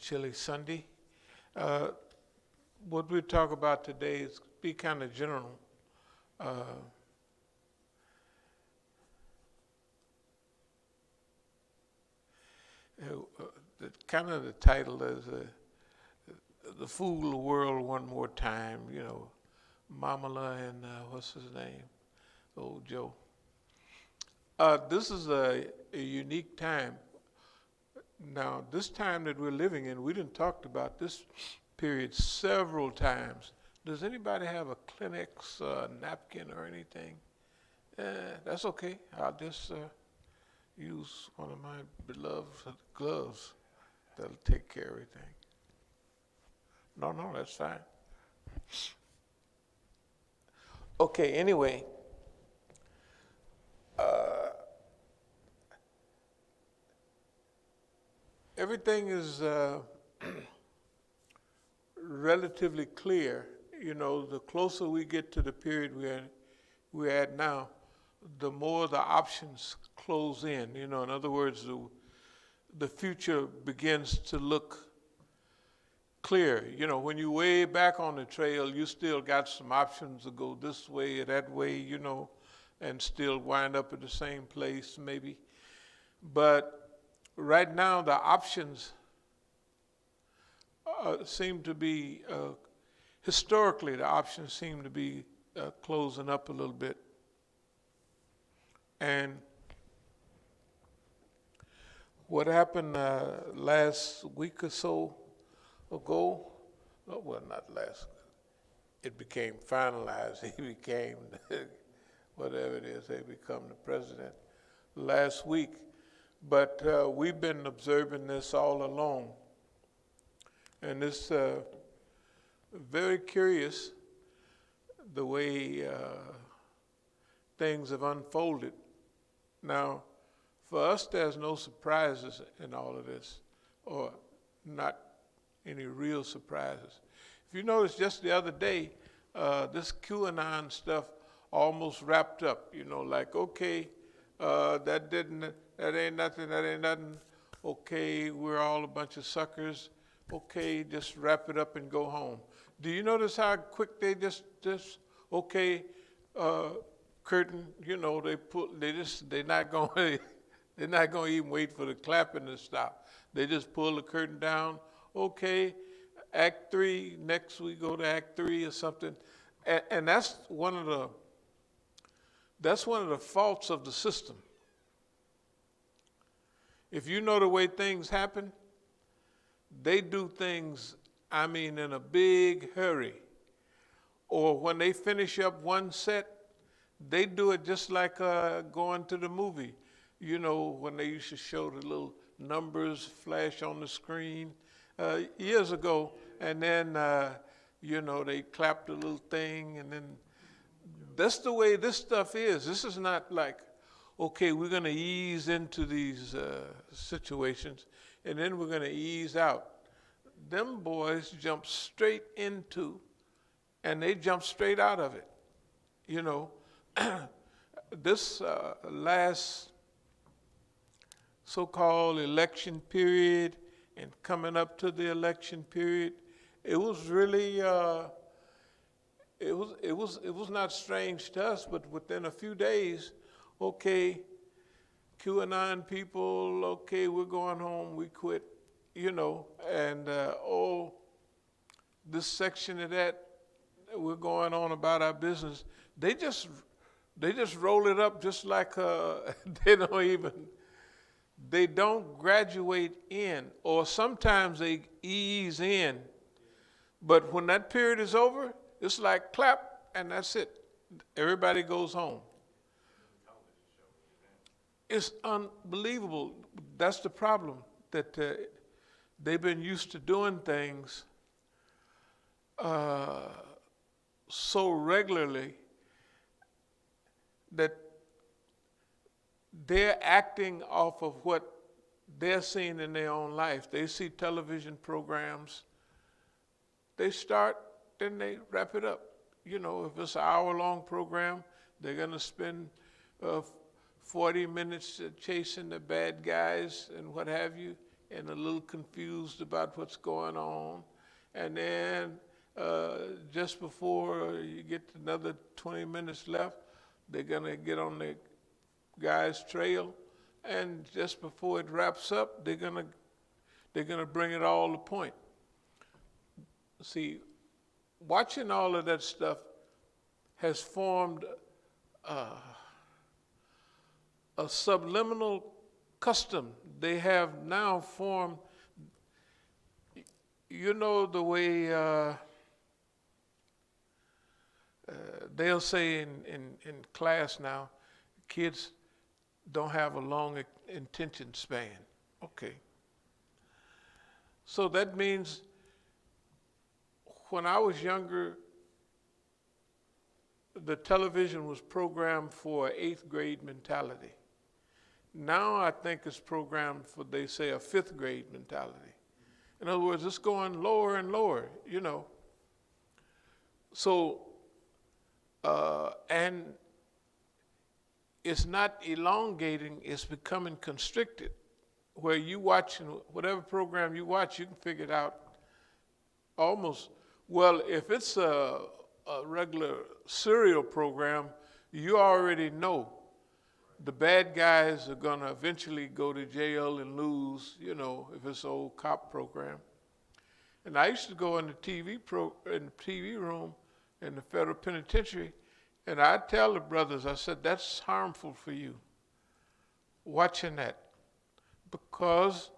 Chilly Sunday. Uh, what we talk about today is be kind of general. Uh, Kind of the title is "The Fool the World One More Time." You know, Mamala and what's his name, old Joe. This is a unique time. Now, this time that we're living in, we didn't talked about this period several times. Does anybody have a Kleenex napkin or anything? That's okay. I'll just use one of my beloved gloves. That'll take care of everything. No, that's fine. Okay, anyway. Everything is relatively clear. You know, the closer we get to the period we're at now, the more the options close in. You know, in other words, the future begins to look clear. You know, when you're way back on the trail, you still got some options to go this way or that way, you know, and still wind up at the same place maybe. But right now, the options seem to be, historically, the options seem to be closing up a little bit. And what happened last week or so ago, well, not last, it became finalized. He became, whatever it is, they become the president last week. But we've been observing this all along. And it's very curious the way things have unfolded. Now, for us, there's no surprises in all of this, or not any real surprises. If you notice, just the other day, this QAnon stuff almost wrapped up. You know, like, okay, that ain't nothing. Okay, we're all a bunch of suckers. Okay, just wrap it up and go home. Do you notice how quick they just okay, curtain, you know, they're not going to even wait for the clapping to stop. They just pull the curtain down. Okay, Act 3, next we go to Act 3 or something. And that's one of the faults of the system. If you know the way things happen, they do things, I mean, in a big hurry. Or when they finish up one set, they do it just like going to the movie. You know, when they used to show the little numbers flash on the screen years ago, and then, you know, they clapped a little thing, and then that's the way this stuff is. This is not like, okay, we're going to ease into these situations, and then we're going to ease out. Them boys jump straight into, and they jump straight out of it. You know, this last so-called election period and coming up to the election period, it was really, it was not strange to us, but within a few days, okay, QAnon people, okay, we're going home, we quit, you know, and this section of that, we're going on about our business. They just roll it up just like they don't graduate in, or sometimes they ease in, but when that period is over, it's like clap and that's it. Everybody goes home. It's unbelievable. That's the problem, that they've been used to doing things so regularly that they're acting off of what they're seeing in their own life. They see television programs, they start, then they wrap it up. You know, if it's an hour-long program, they're going to spend 40 minutes chasing the bad guys and what have you, and a little confused about what's going on. And then just before you get another 20 minutes left, they're going to get on the guy's trail. And just before it wraps up, they're going to bring it all to point. See, watching all of that stuff has formed a subliminal custom. They have now formed, you know, the way they'll say in class now, kids don't have a long attention span. Okay. So that means when I was younger, the television was programmed for 8th grade mentality. Now I think it's programmed for, they say, a 5th grade mentality. In other words, it's going lower and lower, you know. So, and it's not elongating, it's becoming constricted, where you watching whatever program you watch, you can figure it out almost. Well, if it's a regular serial program, you already know the bad guys are going to eventually go to jail and lose, you know, if it's an old cop program. And I used to go in the TV room in the federal penitentiary, and I'd tell the brothers, I said, that's harmful for you, watching that, because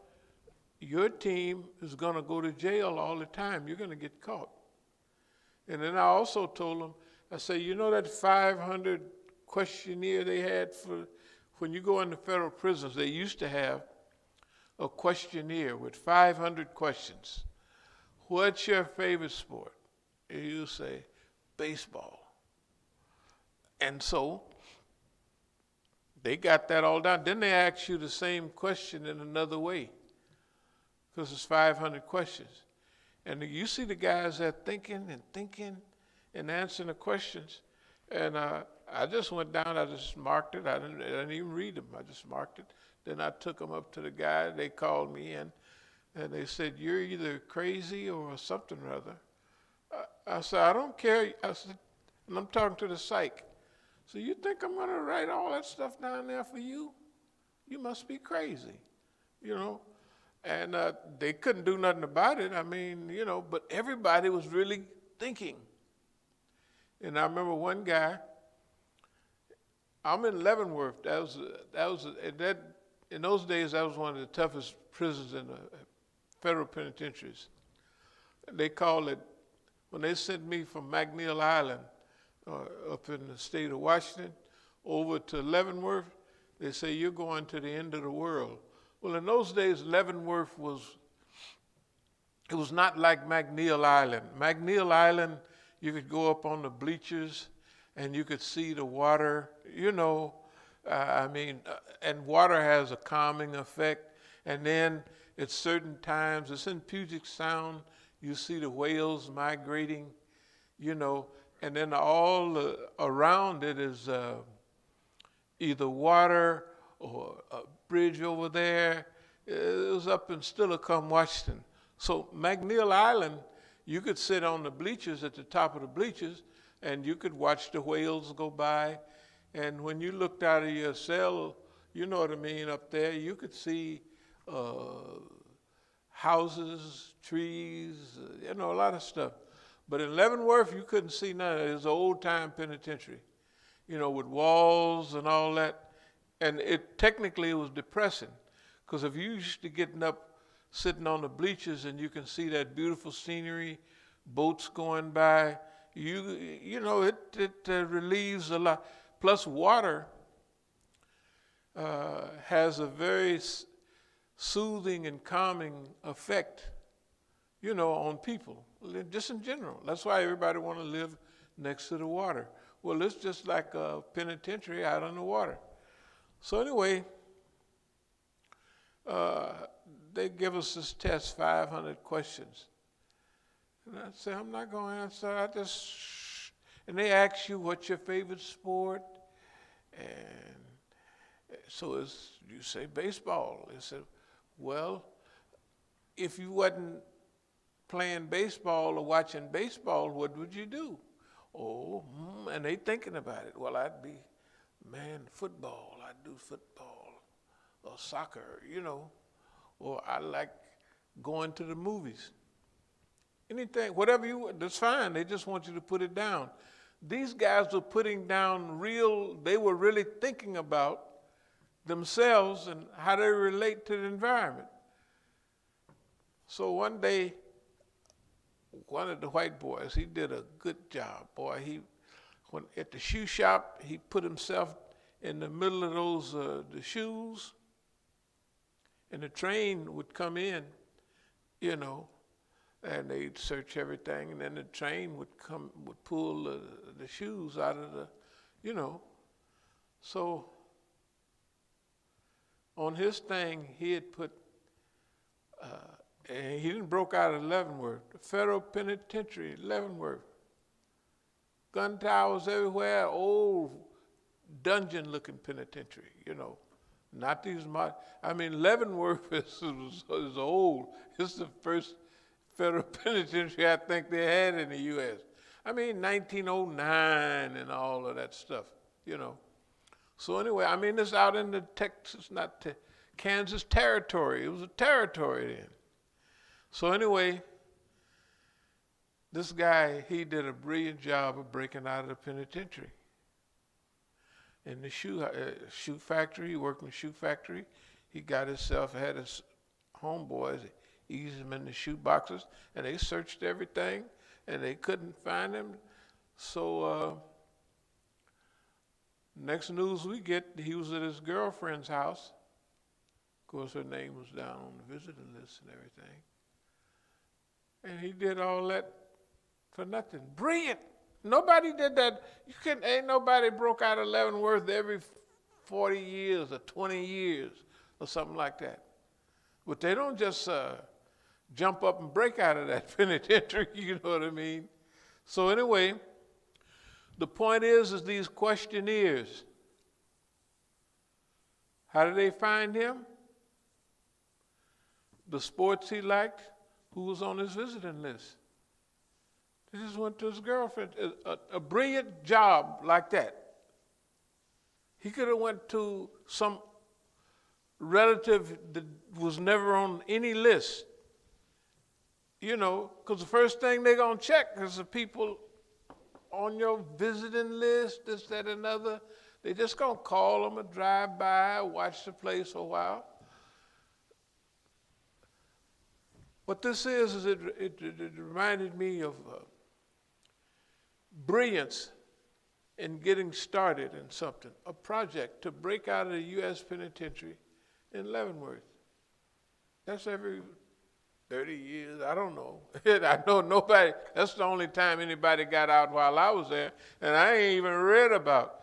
your team is going to go to jail all the time. You're going to get caught. And then I also told them, I said, you know that 500 questionnaire they had for when you go into federal prisons, they used to have a questionnaire with 500 questions. What's your favorite sport? And you say, baseball. And so they got that all down. Then they ask you the same question in another way, because it's 500 questions. And you see the guys that thinking and answering the questions. And I just went down, I just marked it. I didn't even read them. I just marked it. Then I took them up to the guy. They called me in, and they said, you're either crazy or something or other. I said, I don't care. I said, and I'm talking to the psych. So you think I'm going to write all that stuff down there for you? You must be crazy, you know. And they couldn't do nothing about it. I mean, you know, but everybody was really thinking. And I remember one guy, I'm in Leavenworth. In those days, that was one of the toughest prisons in the federal penitentiaries. They call it, when they sent me from McNeil Island, up in the state of Washington, over to Leavenworth, they say, you're going to the end of the world. Well, in those days, Leavenworth was not like McNeil Island. McNeil Island, you could go up on the bleachers and you could see the water, you know, and water has a calming effect. And then at certain times, it's in Puget Sound, you see the whales migrating, you know, and then all around it is either water or a bridge over there. It was up in Steilacoom, Washington. So McNeil Island, you could sit on the bleachers at the top of the bleachers and you could watch the whales go by. And when you looked out of your cell, you know what I mean, up there, you could see houses, trees, you know, a lot of stuff. But in Leavenworth, you couldn't see none of it. It was an old-time penitentiary, you know, with walls and all that. And technically it was depressing, because if you used to getting up, sitting on the bleachers, and you can see that beautiful scenery, boats going by, you know, it relieves a lot. Plus water has a very soothing and calming effect, you know, on people, just in general. That's why everybody want to live next to the water. Well, it's just like a penitentiary out on the water. So anyway, they give us this test, 500 questions. And I say, I'm not going to answer. And they ask you, what's your favorite sport? And so you say baseball. They said, well, if you wasn't playing baseball or watching baseball, what would you do? Oh, and they thinking about it. Well, I'd be, man, football. I'd do football or soccer, or I like going to the movies. Anything, whatever that's fine. They just want you to put it down. These guys were putting down they were really thinking about themselves and how they relate to the environment. So one day, one of the white boys, he did a good job. Boy, when at the shoe shop, he put himself in the middle of those the shoes, and the train would come in, and they'd search everything, and then the train would pull the shoes out of the. So on his thing, he had put, and he didn't broke out of Leavenworth, the federal penitentiary, Leavenworth. Gun towers everywhere, old dungeon-looking penitentiary, Not these Leavenworth is old. It's the first federal penitentiary I think they had in the U.S. 1909 and all of that stuff, So anyway, it's out in the Texas, not Kansas territory. It was a territory then. So anyway, this guy, he did a brilliant job of breaking out of the penitentiary. In the shoe factory, he worked in the shoe factory. He got had his homeboys ease him in the shoe boxes, and they searched everything, and they couldn't find him. So next news we get, he was at his girlfriend's house. Of course, her name was down on the visitor list and everything. And he did all that for nothing. Brilliant. Nobody did that. Ain't nobody broke out of Leavenworth every 40 years or 20 years or something like that. But they don't just jump up and break out of that penitentiary, you know what I mean? So anyway, the point is these questionnaires. How did they find him? The sports he liked, who was on his visiting list. He just went to his girlfriend. A brilliant job like that. He could have went to some relative that was never on any list. Because the first thing they're going to check is the people on your visiting list, this, that, and other. They're just going to call them and drive by, watch the place for a while. What this is it reminded me of brilliance in getting started in something, a project to break out of the U.S. penitentiary in Leavenworth. That's every 30 years, I don't know. I know nobody, that's the only time anybody got out while I was there, and I ain't even read about,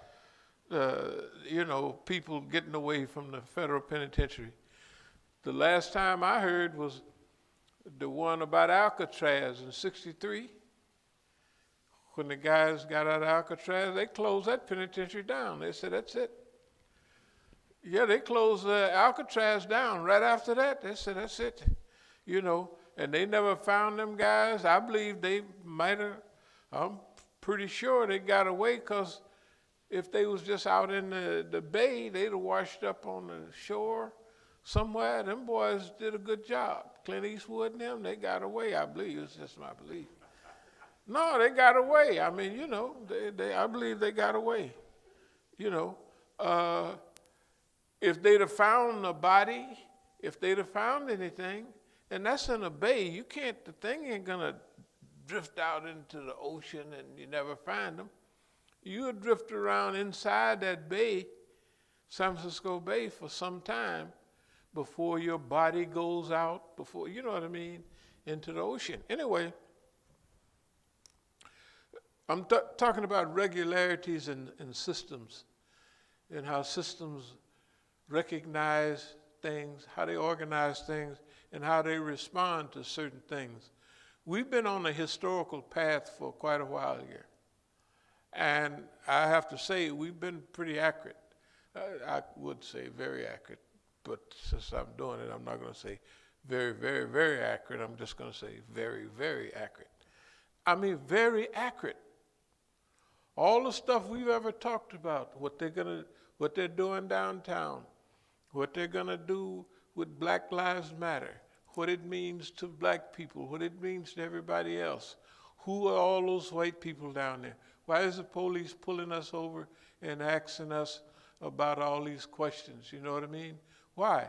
people getting away from the federal penitentiary. The last time I heard was the one about Alcatraz in '63. When the guys got out of Alcatraz, they closed that penitentiary down. They said, that's it. Yeah, they closed Alcatraz down right after that. They said, that's it. And they never found them guys. I believe they might have, I'm pretty sure they got away, because if they was just out in the bay, they'd have washed up on the shore somewhere. Them boys did a good job. Clint Eastwood and them, they got away, I believe. It's just my belief. No, they got away. I believe they got away. If they'd have found a body, if they'd have found anything, and that's in a bay, the thing ain't gonna drift out into the ocean and you never find them. You would drift around inside that bay, San Francisco Bay, for some time before your body goes out, before, into the ocean. Anyway, I'm talking about regularities in systems and how systems recognize things, how they organize things, and how they respond to certain things. We've been on a historical path for quite a while here. And I have to say, we've been pretty accurate. I would say very accurate, but since I'm doing it, I'm not going to say Very, very, very accurate. I'm just going to say very, very accurate. I mean, very accurate. All the stuff we've ever talked about, what they're doing downtown, what they're gonna do with Black Lives Matter, what it means to black people, what it means to everybody else. Who are all those white people down there? Why is the police pulling us over and asking us about all these questions? You know what I mean? Why?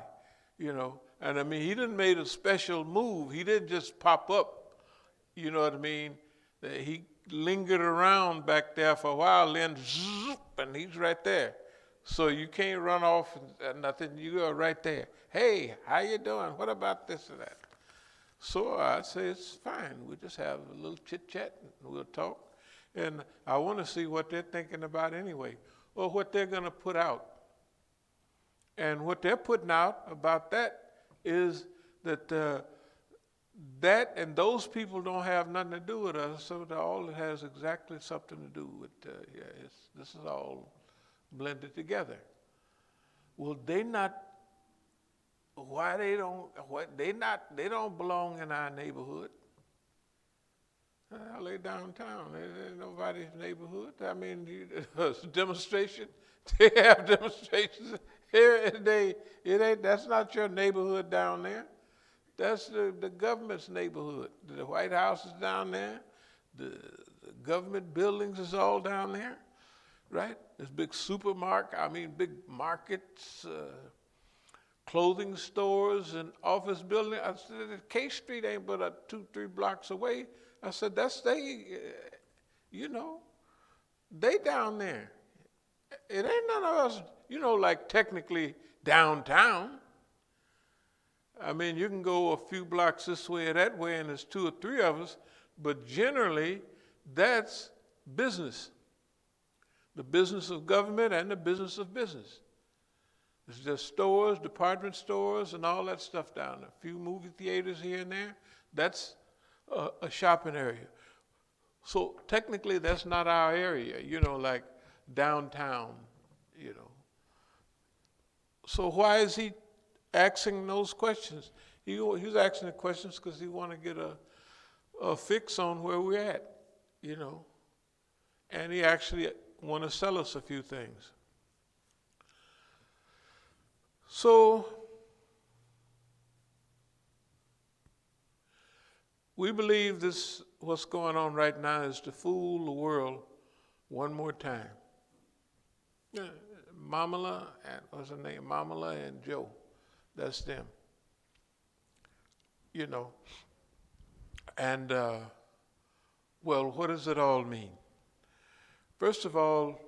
You know, and I mean, he didn't made a special move. He didn't just pop up. You know what I mean? He lingered around back there for a while, then zoop, and he's right there. So you can't run off and nothing. You are right there. Hey, how you doing? What about this or that? So I say it's fine. We'll just have a little chit chat and we'll talk. And I want to see what they're thinking about anyway, or what they're going to put out. And what they're putting out about that is that that and those people don't have nothing to do with us, so that all it has exactly something to do with, this is all blended together. Well, they don't belong in our neighborhood. They downtown, they're nobody's neighborhood. I mean, demonstration, they have demonstrations here and that's not your neighborhood down there. That's the government's neighborhood. The White House is down there. The government buildings is all down there, right? There's big big markets, clothing stores, and office buildings. I said, K Street ain't but 2-3 blocks away. I said, that's they down there. It ain't none of us, like technically downtown. I mean, you can go a few blocks this way or that way, and there's 2 or 3 of us, but generally, that's business. The business of government and the business of business. It's just stores, department stores, and all that stuff down there. A few movie theaters here and there. That's a shopping area. So technically, that's not our area, like downtown, So why is he asking those questions? He's asking the questions because he want to get a fix on where we're at, And he actually want to sell us a few things. So we believe what's going on right now is to fool the world one more time. Mamala and what's her name? Mamala and Joe. That's them. And well, what does it all mean? First of all,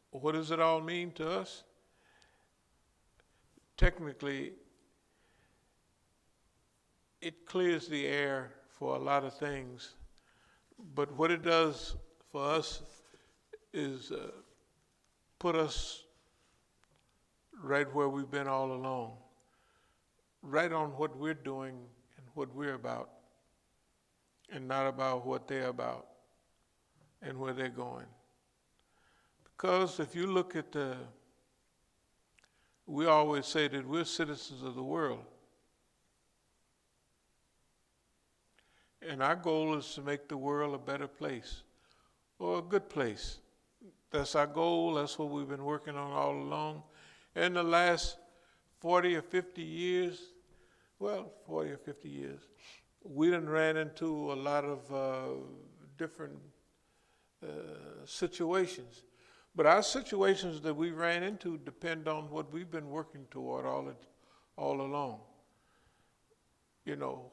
what does it all mean to us? Technically, it clears the air for a lot of things, but what it does for us is put us right where we've been all along, right on what we're doing and what we're about, and not about what they're about and where they're going. Because if you look at we always say that we're citizens of the world. And our goal is to make the world a better place, or a good place. That's our goal. That's what we've been working on all along. In the last 40 or 50 years, we done ran into a lot of different situations. But our situations that we ran into depend on what we've been working toward all along.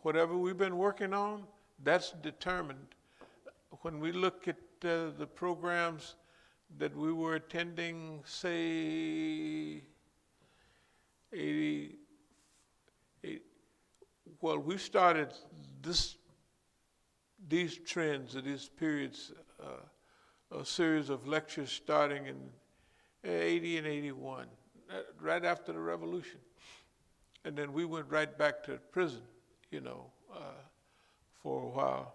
Whatever we've been working on, that's determined. When we look at the programs that we were attending, say, we started these trends or these periods, a series of lectures starting in 80 and 81, right after the revolution. And then we went right back to prison, for a while.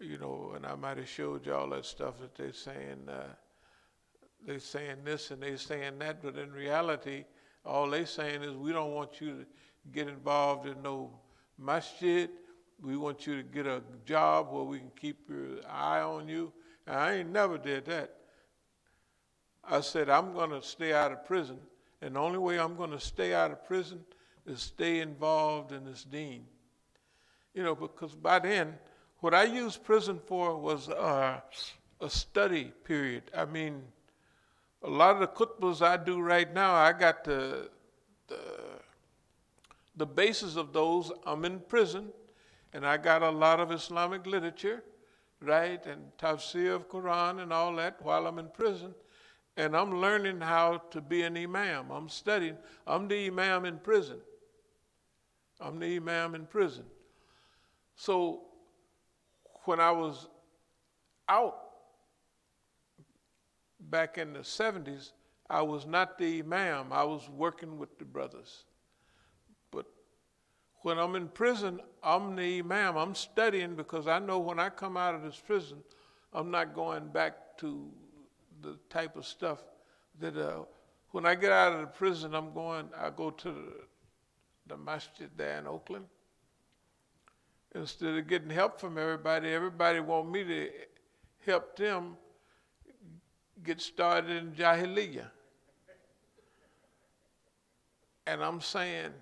And I might have showed you all that stuff that they're saying this and they're saying that, but in reality, All they saying is, we don't want you to get involved in no masjid. We want you to get a job where we can keep your eye on you. And I ain't never did that. I said, I'm going to stay out of prison. And the only way I'm going to stay out of prison is stay involved in this deen. You know, because by then, what I used prison for was a study period. I mean, a lot of the khutbahs I do right now, I got the basis of those. I'm in prison, and I got a lot of Islamic literature, right, and tafsir of Quran and all that while I'm in prison. And I'm learning how to be an imam. I'm studying. I'm the imam in prison. I'm the imam in prison. So when I was out back in the 70s, I was not the imam. I was working with the brothers. But when I'm in prison, I'm the imam. I'm studying because I know when I come out of this prison, I'm not going back to the type of stuff that when I get out of the prison, I go to the masjid there in Oakland. Instead of getting help from everybody want me to help them get started in Jahiliyyah. And I'm saying,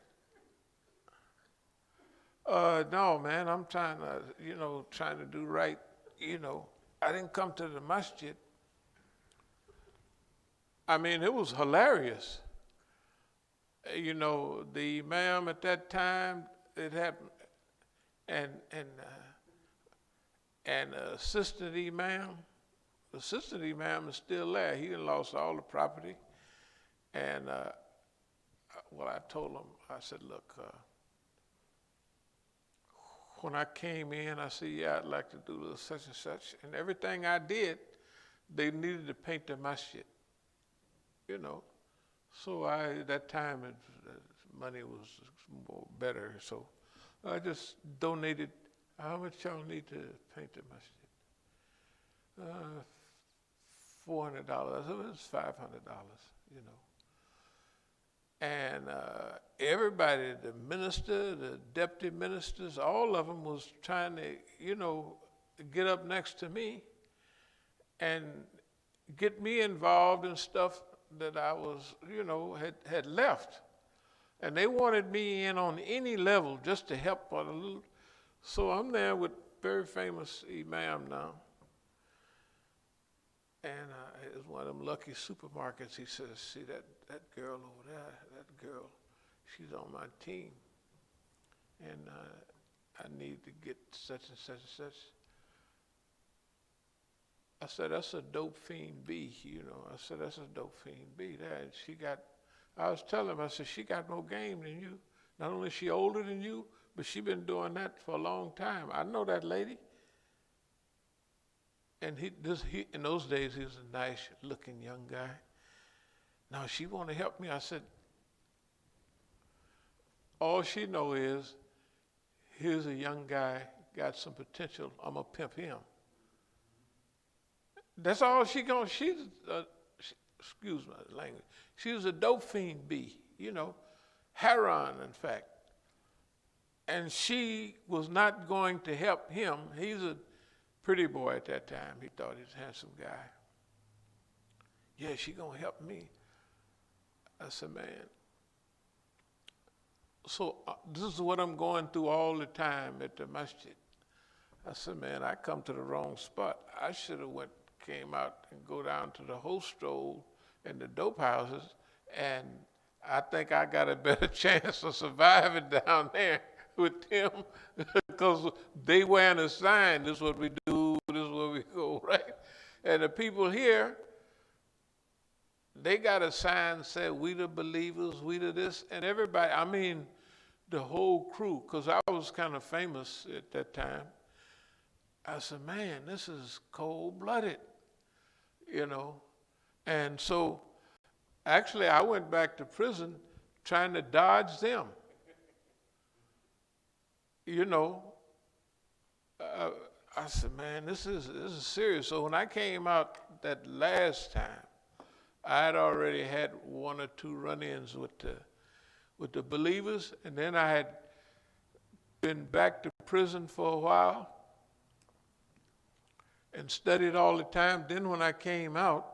no, man, I'm trying to do right. I didn't come to the masjid. I mean, it was hilarious. The imam at that time, it happened, and assistant imam. The assistant imam is still there. He lost all the property. And I told him, I said, look, when I came in, I said, yeah, I'd like to do this such and such. And everything I did, they needed to paint the masjid, So that time, money was more better. So I just donated. How much y'all need to paint the masjid? $400. It was $500, And everybody, the minister, the deputy ministers, all of them was trying to, get up next to me and get me involved in stuff that I was, had left. And they wanted me in on any level just to help on a little. So I'm there with very famous imam now. And it was one of them lucky supermarkets. He says, see that girl over there, that girl, she's on my team. And I need to get such and such and such. I said, that's a dope fiend B, I said, that's a dope fiend B there. And I was telling him, I said, she got more game than you. Not only is she older than you, but she been doing that for a long time. I know that lady. And in those days, he was a nice looking young guy. Now she want to help me. I said, all she know is, here's a young guy, got some potential. I'm gonna pimp him. That's all she's, excuse my language. She was a dope fiend B, heroin, in fact. And she was not going to help him. He's a pretty boy at that time. He thought he was a handsome guy. Yeah, she gonna help me. I said, man. So this is what I'm going through all the time at the masjid. I said, man, I come to the wrong spot. I should have came out and go down to the hostel and the dope houses, and I think I got a better chance of surviving down there with them because they wearing a sign, this is what we do, this is where we go, right? And the people here, they got a sign that said, we the believers, we the this, and everybody, I mean, the whole crew, because I was kind of famous at that time. I said, man, this is cold-blooded, And so, actually, I went back to prison trying to dodge them. I said, man, this is serious. So when I came out that last time, I had already had one or two run-ins with the believers, and then I had been back to prison for a while and studied all the time. Then when I came out,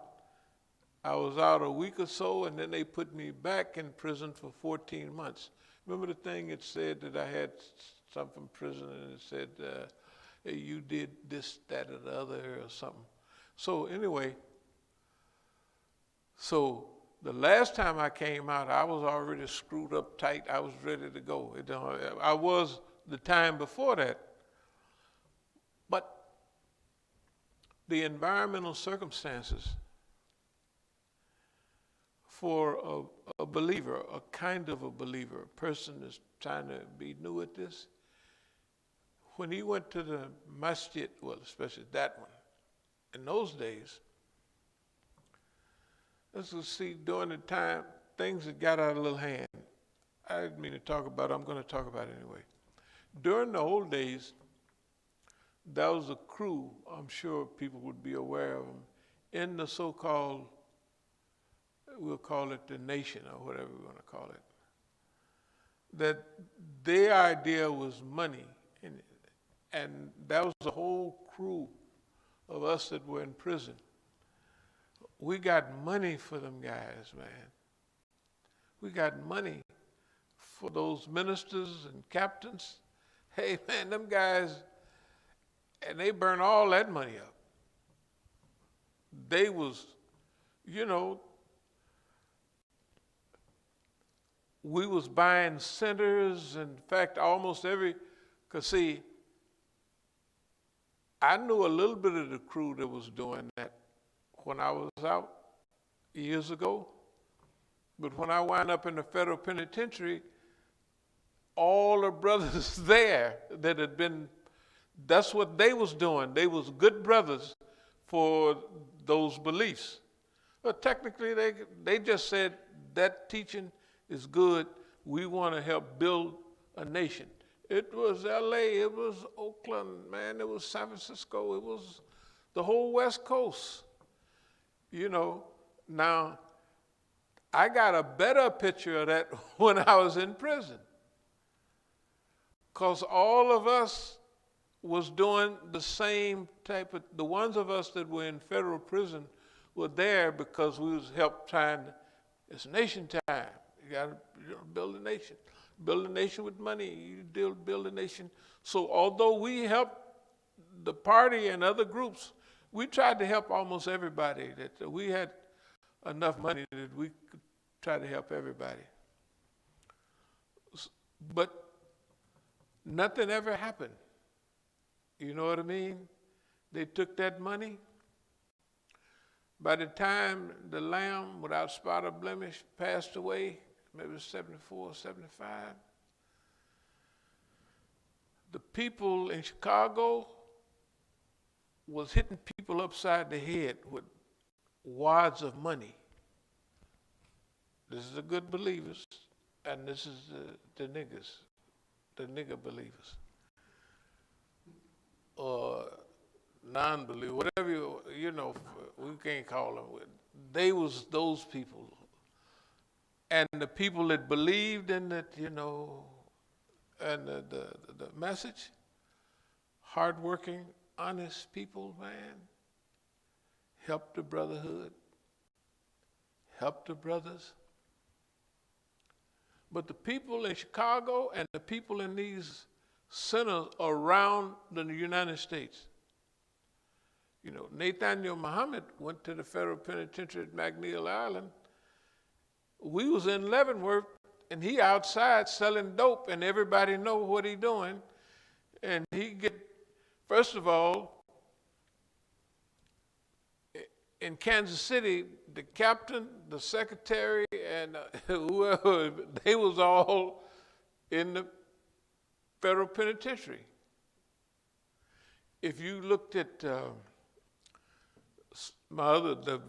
I was out a week or so, and then they put me back in prison for 14 months. Remember the thing it said that I had something from prison, and it said, hey, you did this, that, or the other, or something. So anyway, so the last time I came out, I was already screwed up tight. I was ready to go. I was the time before that. But the environmental circumstances for a believer, a kind of a believer, a person that's trying to be new at this, when he went to the masjid, well, especially that one, in those days, let's just see, during the time, things had got out of a little hand. I didn't mean to talk about it. I'm going to talk about it anyway. During the old days, there was a crew, I'm sure people would be aware of them, in the so-called, we'll call it the nation or whatever we want to call it, that their idea was money. And that was the whole crew of us that were in prison. We got money for them guys, man. We got money for those ministers and captains. Hey, man, them guys, and they burn all that money up. They was, you know, we was buying centers. In fact, almost every, because see, I knew a little bit of the crew that was doing that when I was out years ago. But when I wound up in the federal penitentiary, all the brothers there that had been, that's what they was doing. They was good brothers for those beliefs. But technically, they just said that teaching is good. We want to help build a nation. It was LA, it was Oakland, man, it was San Francisco, it was the whole West Coast. You know, now, I got a better picture of that when I was in prison. Because all of us was doing the same type of, the ones of us that were in federal prison were there because we was helped trying, it's nation time. You got to build a nation. Build a nation with money. You build a nation. So although we helped the party and other groups, we tried to help almost everybody. That we had enough money that we could try to help everybody. But nothing ever happened. You know what I mean? They took that money. By the time the Lamb without spot or blemish passed away, maybe 74, 75, the people in Chicago was hitting people upside the head with wads of money. This is the good believers, and this is the niggas, the nigger believers, or non-believers, whatever you know, we can't call them. They was those people. And the people that believed in it, you know, and the message, hardworking, honest people, man, help the brotherhood, help the brothers. But the people in Chicago and the people in these centers around the United States, you know, Nathaniel Muhammad went to the federal penitentiary at McNeil Island. We was in Leavenworth, and he outside selling dope, and everybody know what he doing. And he get, first of all, in Kansas City, the captain, the secretary, and whoever, they was all in the federal penitentiary. If you looked at the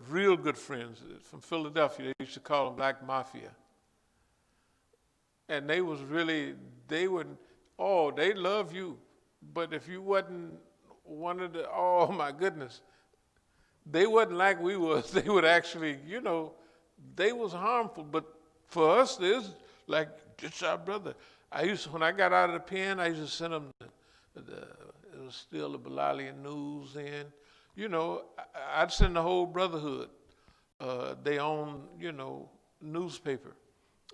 real good friends from Philadelphia, they used to call them Black Mafia. And they was really, they would, oh, they love you. But if you wasn't one of the, oh my goodness, They wasn't like we was. They would actually, they was harmful. But for us, it's like, it's our brother. When I got out of the pen, I used to send them it was still the Bilalian News in. I'd send the whole brotherhood their own, newspaper.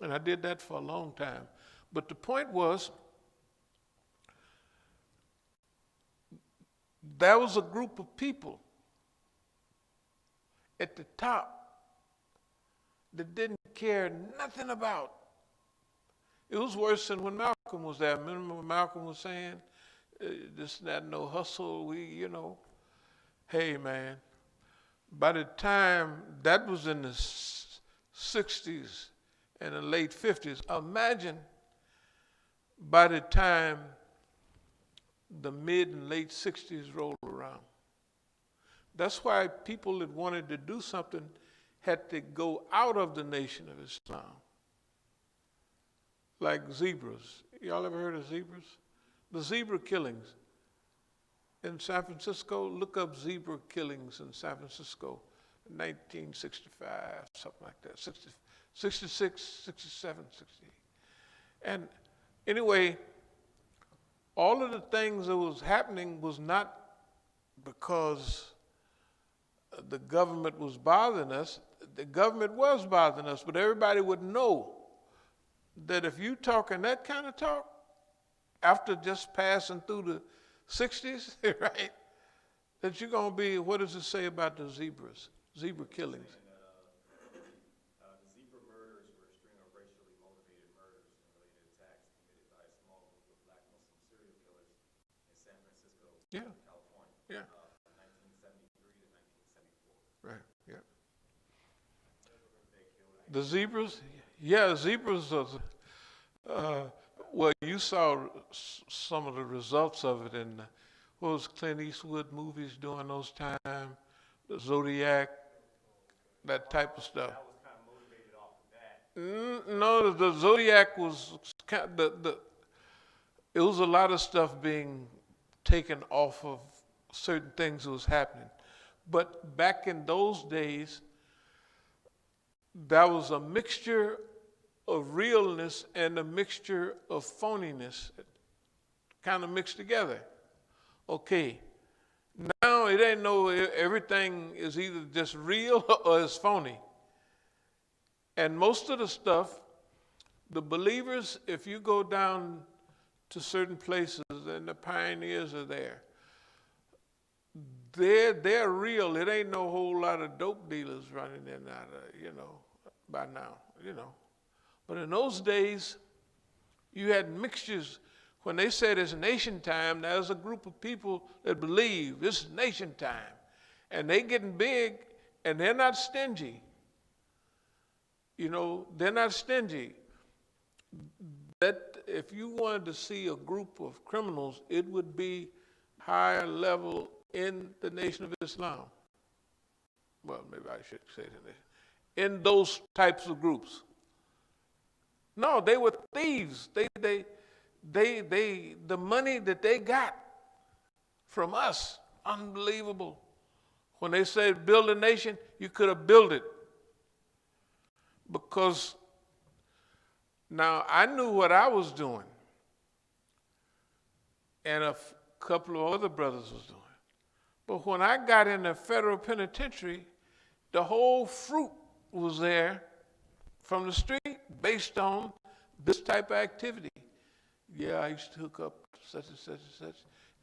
And I did that for a long time. But the point was, there was a group of people at the top that didn't care nothing about. It was worse than when Malcolm was there. Remember when Malcolm was saying, this, that, no hustle, hey man, by the time, that was in the 60s and the late 50s, imagine by the time the mid and late 60s rolled around. That's why people that wanted to do something had to go out of the Nation of Islam. Like zebras. Y'all ever heard of zebras? The zebra killings in San Francisco, look up zebra killings in San Francisco, 1965, something like that, 66, 67, 68. And anyway, all of the things that was happening was not because the government was bothering us. The government was bothering us, but everybody would know that if you talking that kind of talk, after just passing through the 60s, right, that you're going to be, what does it say about the zebras, zebra killings? The zebra murders were a string of racially motivated murders and related attacks committed by a small group of black Muslim serial killers in San Francisco, California, 1973 to 1974. Right, yeah. The zebras? Yeah, zebras are, well, you saw some of the results of it in, what was Clint Eastwood movies during those times, the Zodiac, that type of stuff. That was kind of motivated off of that. No, the Zodiac was it was a lot of stuff being taken off of certain things that was happening. But back in those days, that was a mixture of realness and a mixture of phoniness, kind of mixed together. Okay, now it ain't everything is either just real or it's phony. And most of the stuff, the believers, if you go down to certain places and the pioneers are there, they're real. It ain't no whole lot of dope dealers running in and out of, by now, But in those days, you had mixtures. When they said it's nation time, there's a group of people that believe it's nation time. And they getting big, and they're not stingy. They're not stingy. That if you wanted to see a group of criminals, it would be higher level in the Nation of Islam. Well, maybe I should say that. In those types of groups. No, they were thieves. The money that they got from us, unbelievable. When they said build a nation, you could have built it. Because now I knew what I was doing. And a couple of other brothers was doing. But when I got in the federal penitentiary, the whole fruit was there from the street based on this type of activity. Yeah, I used to hook up such and such and such.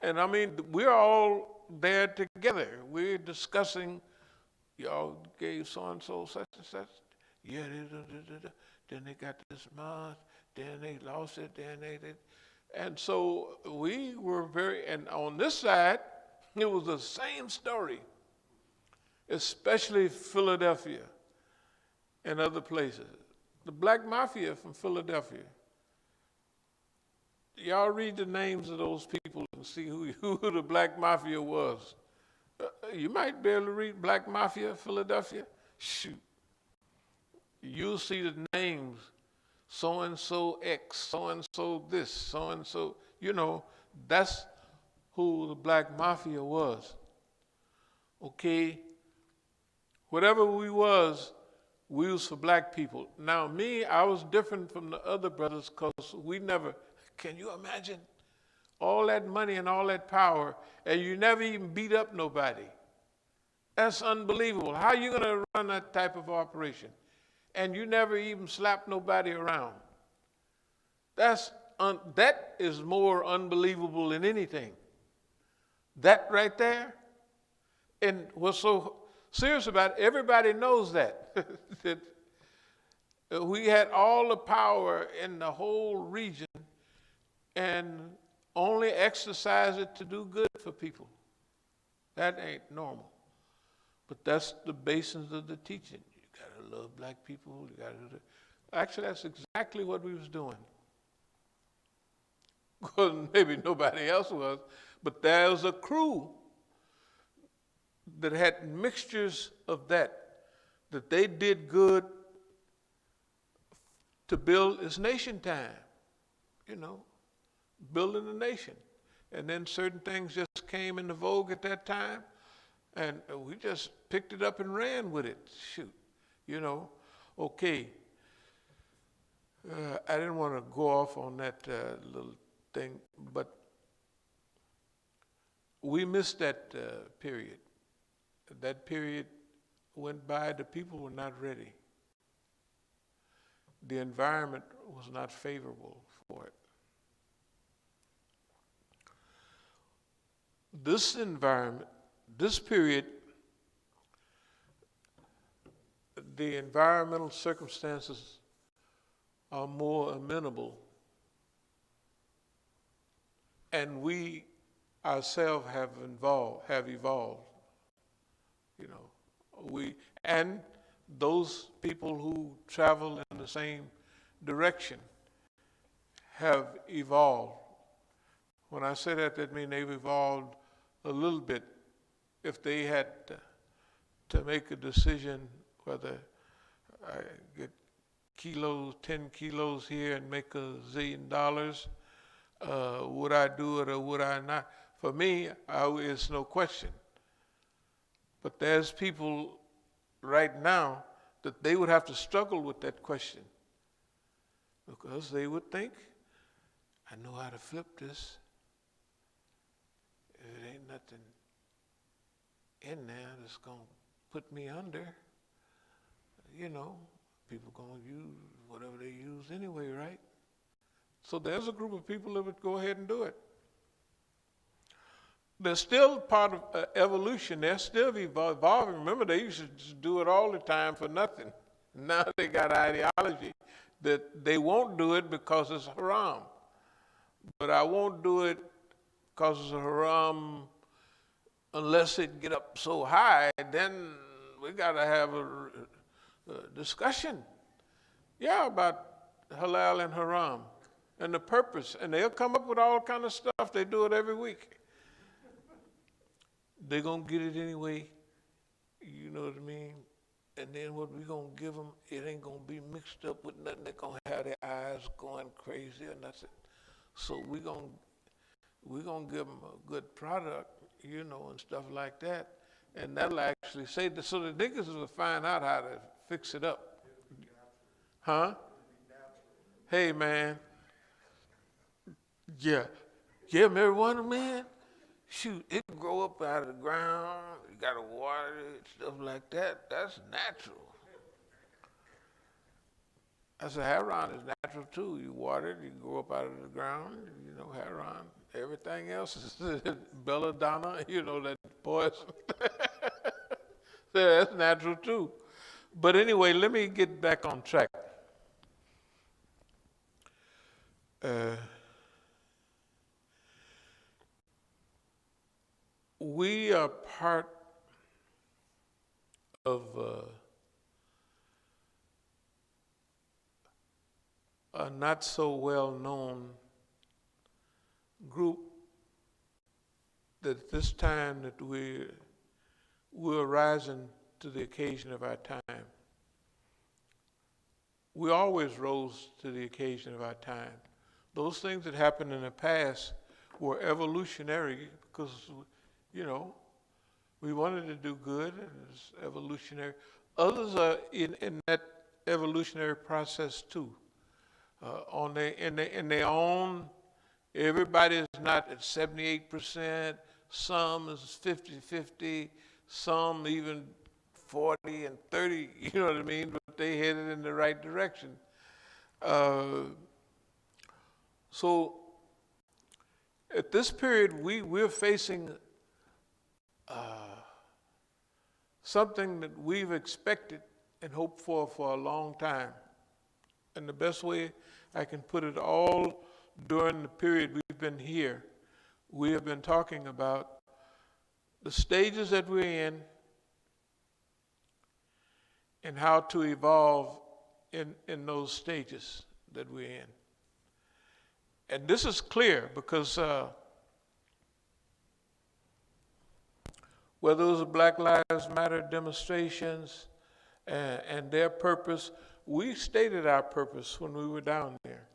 And I mean, we're all there together. We're discussing, y'all gave so-and-so such and such. Yeah, then they got this month, then they lost it, then they did. And so we were and on this side, it was the same story, especially Philadelphia and other places. The Black Mafia from Philadelphia. Y'all read the names of those people and see who the Black Mafia was. You might be able to read Black Mafia, Philadelphia. Shoot. You'll see the names, so-and-so X, so-and-so this, so-and-so. That's who the Black Mafia was. Okay, whatever we was for black people. Now me, I was different from the other brothers because we never, can you imagine all that money and all that power and you never even beat up nobody? That's unbelievable. How are you gonna run that type of operation? And you never even slap nobody around. That is more unbelievable than anything. That right there. And what's so serious about it, everybody knows that. That we had all the power in the whole region and only exercise it to do good for people. That ain't normal. But that's the basis of the teaching. You gotta love black people, you gotta do that. Actually, that's exactly what we was doing. Because maybe nobody else was, but there was a crew that had mixtures of that they did good to build this nation time, building the nation. And then certain things just came into vogue at that time, and we just picked it up and ran with it. Shoot, okay. I didn't want to go off on that little thing, but we missed that period. That period went by, the people were not ready. The environment was not favorable for it. This environment, this period, the environmental circumstances are more amenable, and we ourselves have evolved. And those people who travel in the same direction have evolved. When I say that, that means they've evolved a little bit. If they had to make a decision whether I get 10 kilos here and make $1 zillion, would I do it or would I not? For me, it's no question. But there's people right now that they would have to struggle with that question, because they would think, I know how to flip this. It ain't nothing in there that's going to put me under. People going to use whatever they use anyway, right? So there's a group of people that would go ahead and do it. They're still part of evolution. They're still evolving. Remember, they used to just do it all the time for nothing. Now they got an ideology that they won't do it because it's haram. But I won't do it because it's a haram unless it get up so high. Then we got to have a discussion, about halal and haram and the purpose. And they'll come up with all kind of stuff. They do it every week. They're going to get it anyway, you know what I mean? And then what we're going to give them, it ain't going to be mixed up with nothing. They're going to have their eyes going crazy or nothing. So we're going to give them a good product, and stuff like that. And that'll actually say that, so the niggas will find out how to fix it up. Huh? Hey, man. Yeah, marijuana, man. Shoot, it can grow up out of the ground. You got to water it, stuff like that. That's natural. I said, heroin is natural too. You water it, you grow up out of the ground. Heroin. Everything else is belladonna. That poison. That's natural too. But anyway, let me get back on track. We are part of a not so well-known group that at this time that we're rising to the occasion of our time. We always rose to the occasion of our time. Those things that happened in the past were evolutionary because, We wanted to do good, and it's evolutionary. Others are in that evolutionary process too. In their own, everybody is not at 78%. Some is 50-50. Some even 40 and 30. You know what I mean? But they headed in the right direction. So at this period, we're facing something that we've expected and hoped for a long time. And the best way I can put it, all during the period we've been here, we have been talking about the stages that we're in and how to evolve in those stages that we're in. And this is clear because whether it was Black Lives Matter demonstrations and their purpose, we stated our purpose when we were down there.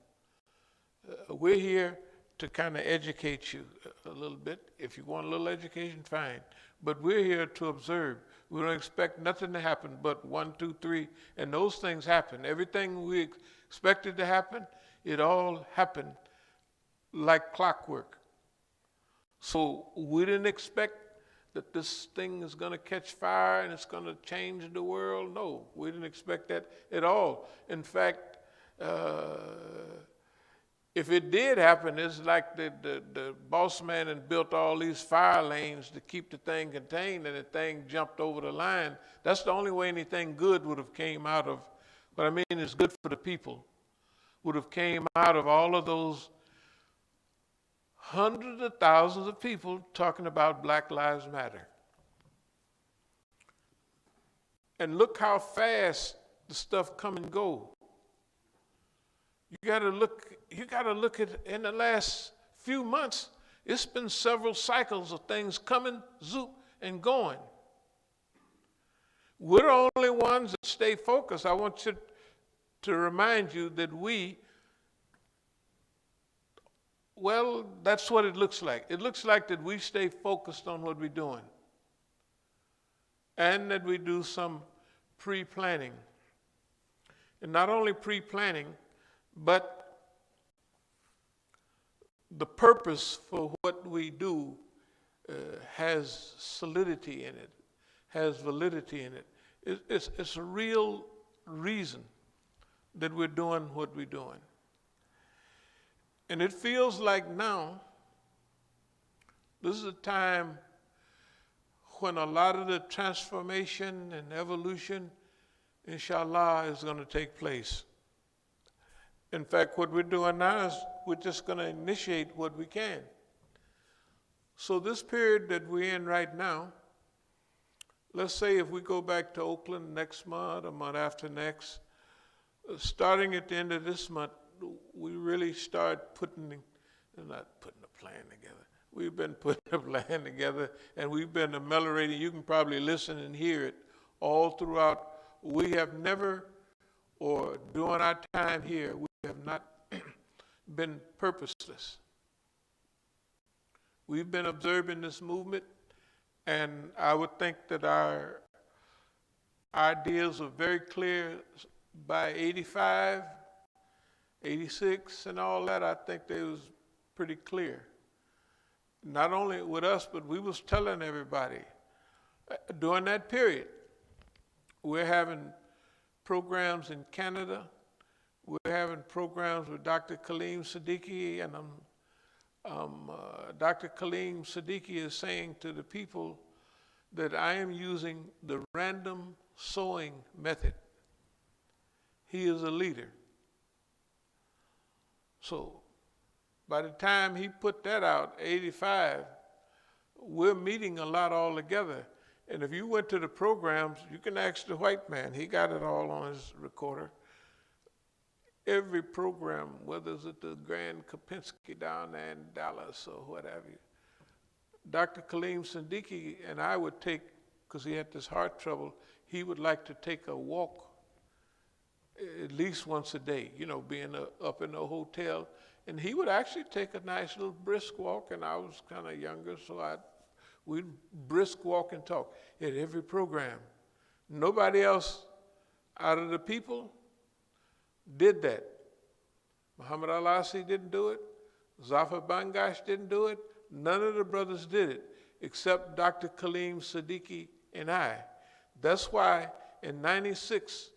We're here to kind of educate you a little bit. If you want a little education, fine. But we're here to observe. We don't expect nothing to happen but 1, 2, 3, and those things happen. Everything we expected to happen, it all happened like clockwork. So we didn't expect that this thing is going to catch fire and it's going to change the world. No, we didn't expect that at all. In fact, if it did happen, it's like the boss man had built all these fire lanes to keep the thing contained, and the thing jumped over the line. That's the only way anything good would have came out of, what I mean is good for the people, would have came out of all of those hundreds of thousands of people talking about Black Lives Matter. And look how fast the stuff come and go. You gotta look at, in the last few months, it's been several cycles of things coming, zoop, and going. We're the only ones that stay focused. I want you to remind you that well, that's what it looks like. It looks like that we stay focused on what we're doing and that we do some pre-planning. And not only pre-planning, but the purpose for what we do has solidity in it, has validity in it. It's a real reason that we're doing what we're doing. And it feels like now, this is a time when a lot of the transformation and evolution, inshallah, is going to take place. In fact, what we're doing now is we're just going to initiate what we can. So this period that we're in right now, let's say if we go back to Oakland next month, a month after next, starting at the end of this month, we really start not putting a plan together. We've been putting a plan together, and we've been ameliorating. You can probably listen and hear it all throughout. We have never, or during our time here, we have not been purposeless. We've been observing this movement, and I would think that our ideas are very clear by 85, 86 and all that. I think they was pretty clear. Not only with us, but we was telling everybody during that period. We're having programs in Canada. We're having programs with Dr. Kaleem Siddiqui, and Dr. Kaleem Siddiqui is saying to the people that I am using the random sowing method. He is a leader. So by the time he put that out, 85, we're meeting a lot all together. And if you went to the programs, you can ask the white man. He got it all on his recorder. Every program, whether it's at the Grand Kapinski down there in Dallas or whatever, Dr. Kaleem Siddiqui and I would take, because he had this heart trouble, he would like to take a walk at least once a day, being up in a hotel. And he would actually take a nice little brisk walk, and I was kind of younger, so We'd brisk walk and talk at every program. Nobody else out of the people did that. Muhammad Al-Asi didn't do it. Zafar Bangash didn't do it. None of the brothers did it, except Dr. Kaleem Siddiqui and I. That's why in '96,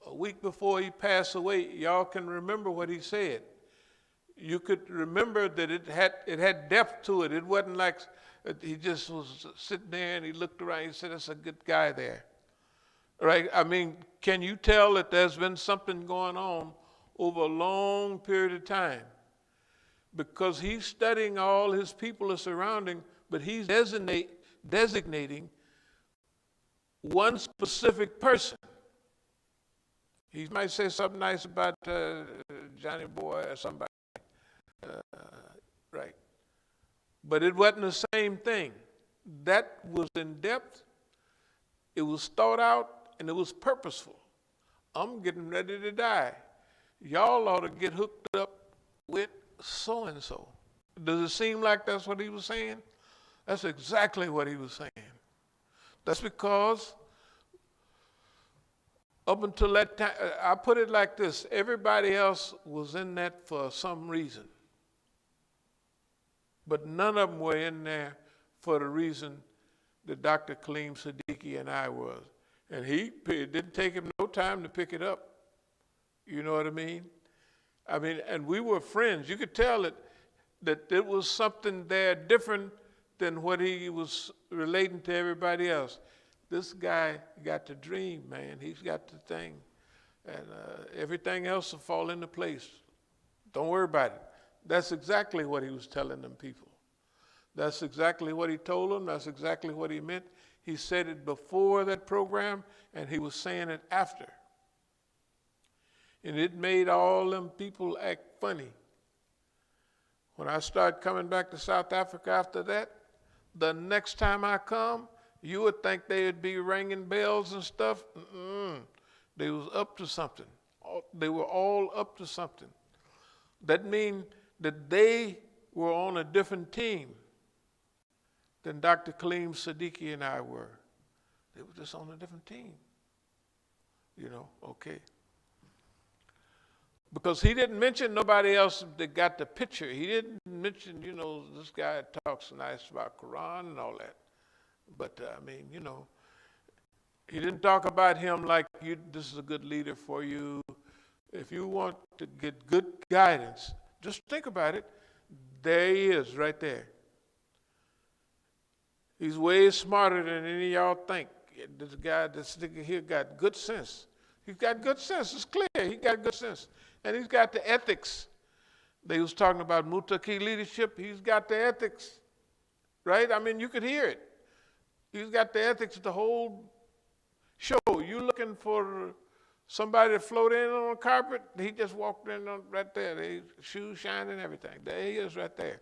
a week before he passed away, y'all can remember what he said. You could remember that it had depth to it. It wasn't like he just was sitting there and he looked around. He said, "That's a good guy there." Right? I mean, can you tell that there's been something going on over a long period of time? Because he's studying all his people are surrounding, but he's designating one specific person. He might say something nice about Johnny Boy or somebody, right? But it wasn't the same thing. That was in depth, it was thought out, and it was purposeful. I'm getting ready to die. Y'all ought to get hooked up with so-and-so. Does it seem like that's what he was saying? That's exactly what he was saying. That's because up until that time, I put it like this, everybody else was in that for some reason. But none of them were in there for the reason that Dr. Kaleem Siddiqui and I was. And it didn't take him no time to pick it up. You know what I mean? And we were friends. You could tell that there was something there different than what he was relating to everybody else. This guy got the dream, man. He's got the thing. And everything else will fall into place. Don't worry about it. That's exactly what he was telling them people. That's exactly what he told them. That's exactly what he meant. He said it before that program, and he was saying it after. And it made all them people act funny. When I started coming back to South Africa after that, the next time I come, you would think they would be ringing bells and stuff. They was up to something. They were all up to something. That means that they were on a different team than Dr. Kaleem Siddiqui and I were. They were just on a different team. Okay. Because he didn't mention nobody else that got the picture. He didn't mention, this guy talks nice about Quran and all that. But, he didn't talk about him like, this is a good leader for you. If you want to get good guidance, just think about it. There he is right there. He's way smarter than any of y'all think. This guy, this nigga here got good sense. He's got good sense. It's clear. He got good sense. And he's got the ethics. They was talking about Mutaki leadership. He's got the ethics, right? You could hear it. He's got the ethics the whole show. You looking for somebody to float in on a carpet, he just walked in right there. Shoes shining, everything. There he is right there.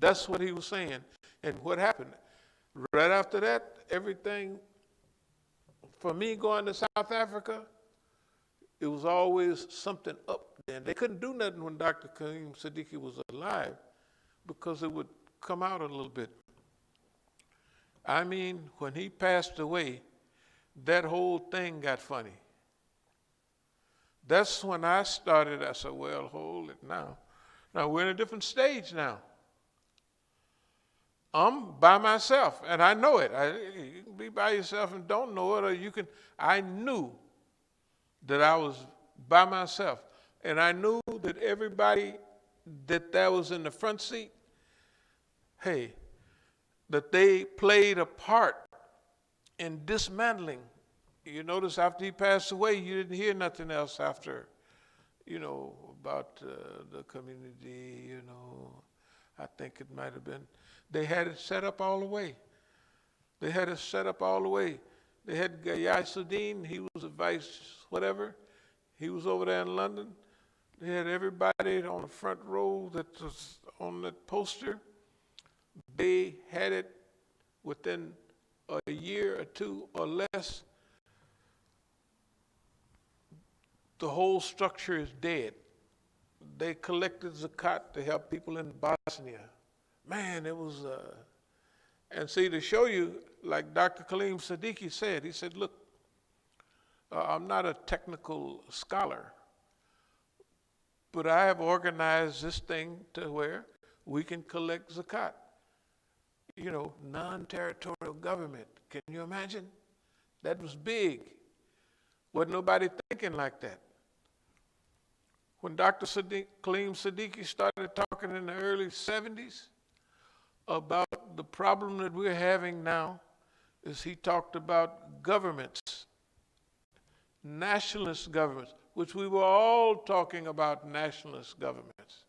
That's what he was saying. And what happened? Right after that, everything, for me going to South Africa, it was always something up there. They couldn't do nothing when Dr. Kaleem Siddiqui was alive because it would come out a little bit. When he passed away, that whole thing got funny. That's when I started. I said, well, hold it now. Now we're in a different stage now. I'm by myself, and I know it. You can be by yourself and don't know it, or you can. I knew that I was by myself, and I knew that everybody that was in the front seat, that they played a part in dismantling. You notice after he passed away, you didn't hear nothing else after, about the community, I think it might have been. They had it set up all the way. They had Gayasuddin, he was a vice whatever. He was over there in London. They had everybody on the front row that was on that poster. They had it within a year or two or less. The whole structure is dead. They collected zakat to help people in Bosnia. Man, it was, And see, to show you, like Dr. Kaleem Siddiqui said, he said, look, I'm not a technical scholar, but I have organized this thing to where we can collect zakat. You know, non-territorial government. Can you imagine? That was big. Wasn't nobody thinking like that. When Dr. Kaleem Siddiqui started talking in the early 70s about the problem that we're having now, is he talked about governments, nationalist governments, which we were all talking about nationalist governments.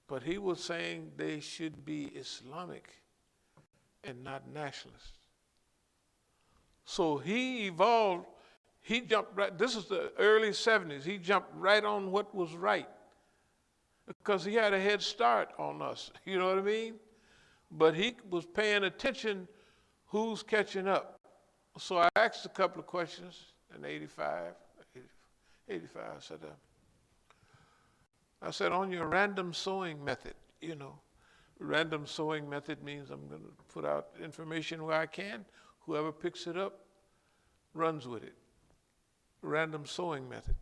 But he was saying they should be Islamic and not nationalist. So he evolved, he jumped right, this is the early 70s, he jumped right on what was right because he had a head start on us, you know what I mean? But he was paying attention who's catching up. So I asked a couple of questions in 85, I said, on your random sowing method, you know, random sowing method means I'm going to put out information where I can. Whoever picks it up runs with it. Random sowing method.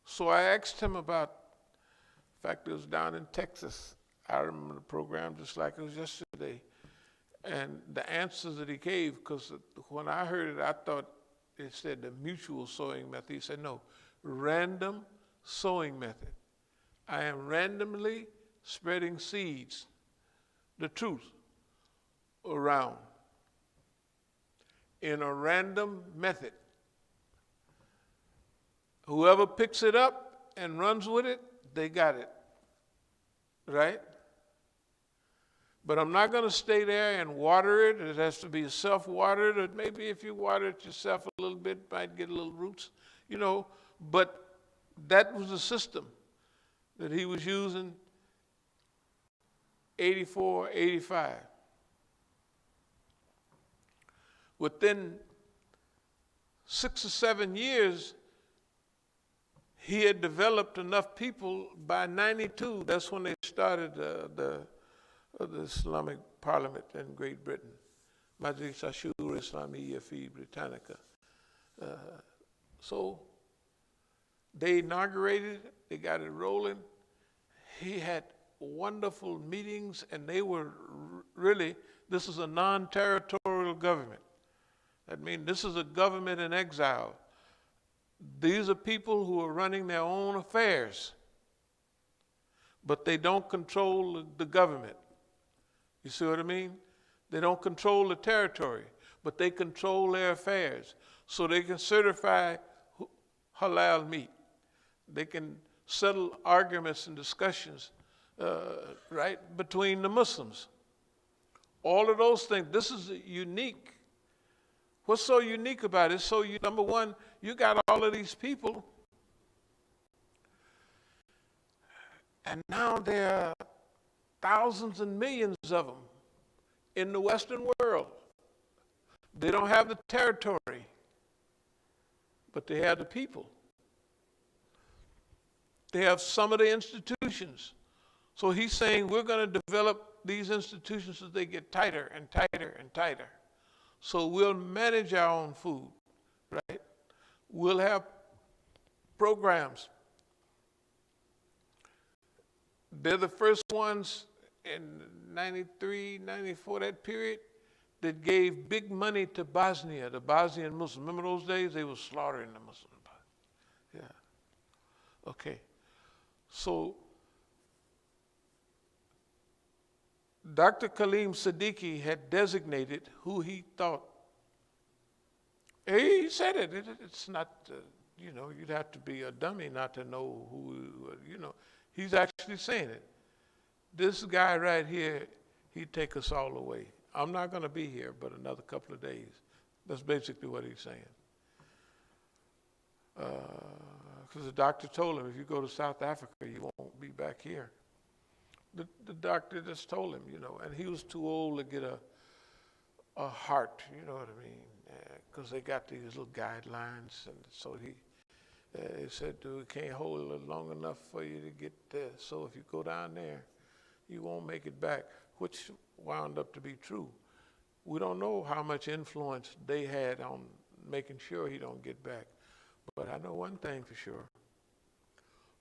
So I asked him about, in fact, it was down in Texas. I remember the program just like it was yesterday. And the answers that he gave, because when I heard it, I thought it said the mutual sowing method. He said, no, random sowing method. I am randomly spreading seeds, the truth, around in a random method. Whoever picks it up and runs with it, they got it, right? But I'm not going to stay there and water it. It has to be self-watered, or maybe if you water it yourself a little bit, might get a little roots, you know. But that was the system that he was using 84, 85. Within 6 or 7 years, he had developed enough people. By 92, that's when they started the Islamic Parliament in Great Britain, Majlis Ashura Islamiyya fi Britannica. So they inaugurated, they got it rolling. He had wonderful meetings, and they were really, this is a non-territorial government. That means this is a government in exile. These are people who are running their own affairs, but they don't control the government. You see what I mean? They don't control the territory, but they control their affairs. So they can certify halal meat. They can settle arguments and discussions, right, between the Muslims. All of those things. This is unique. What's so unique about it? So, number one, you got all of these people, and now there are thousands and millions of them in the Western world. They don't have the territory, but they have the people. They have some of the institutions. So he's saying we're going to develop these institutions as they get tighter and tighter and tighter. So we'll manage our own food, right? We'll have programs. They're the first ones in 93, 94, that period, that gave big money to Bosnia, the Bosnian Muslims. Remember those days? They were slaughtering the Muslims. Yeah. Okay. So Dr. Kaleem Siddiqui had designated who he thought. He said it. It's not, you know, you'd have to be a dummy not to know who, you know. He's actually saying it. This guy right here, he'd take us all away. I'm not going to be here but another couple of days. That's basically what he's saying. Because the doctor told him, if you go to South Africa, you won't be back here. The doctor just told him, you know, and he was too old to get a heart, you know what I mean? Because they got these little guidelines, and so he said, we can't hold it long enough for you to get there. So if you go down there, he won't make it back, which wound up to be true. We don't know how much influence they had on making sure he don't get back. But I know one thing for sure.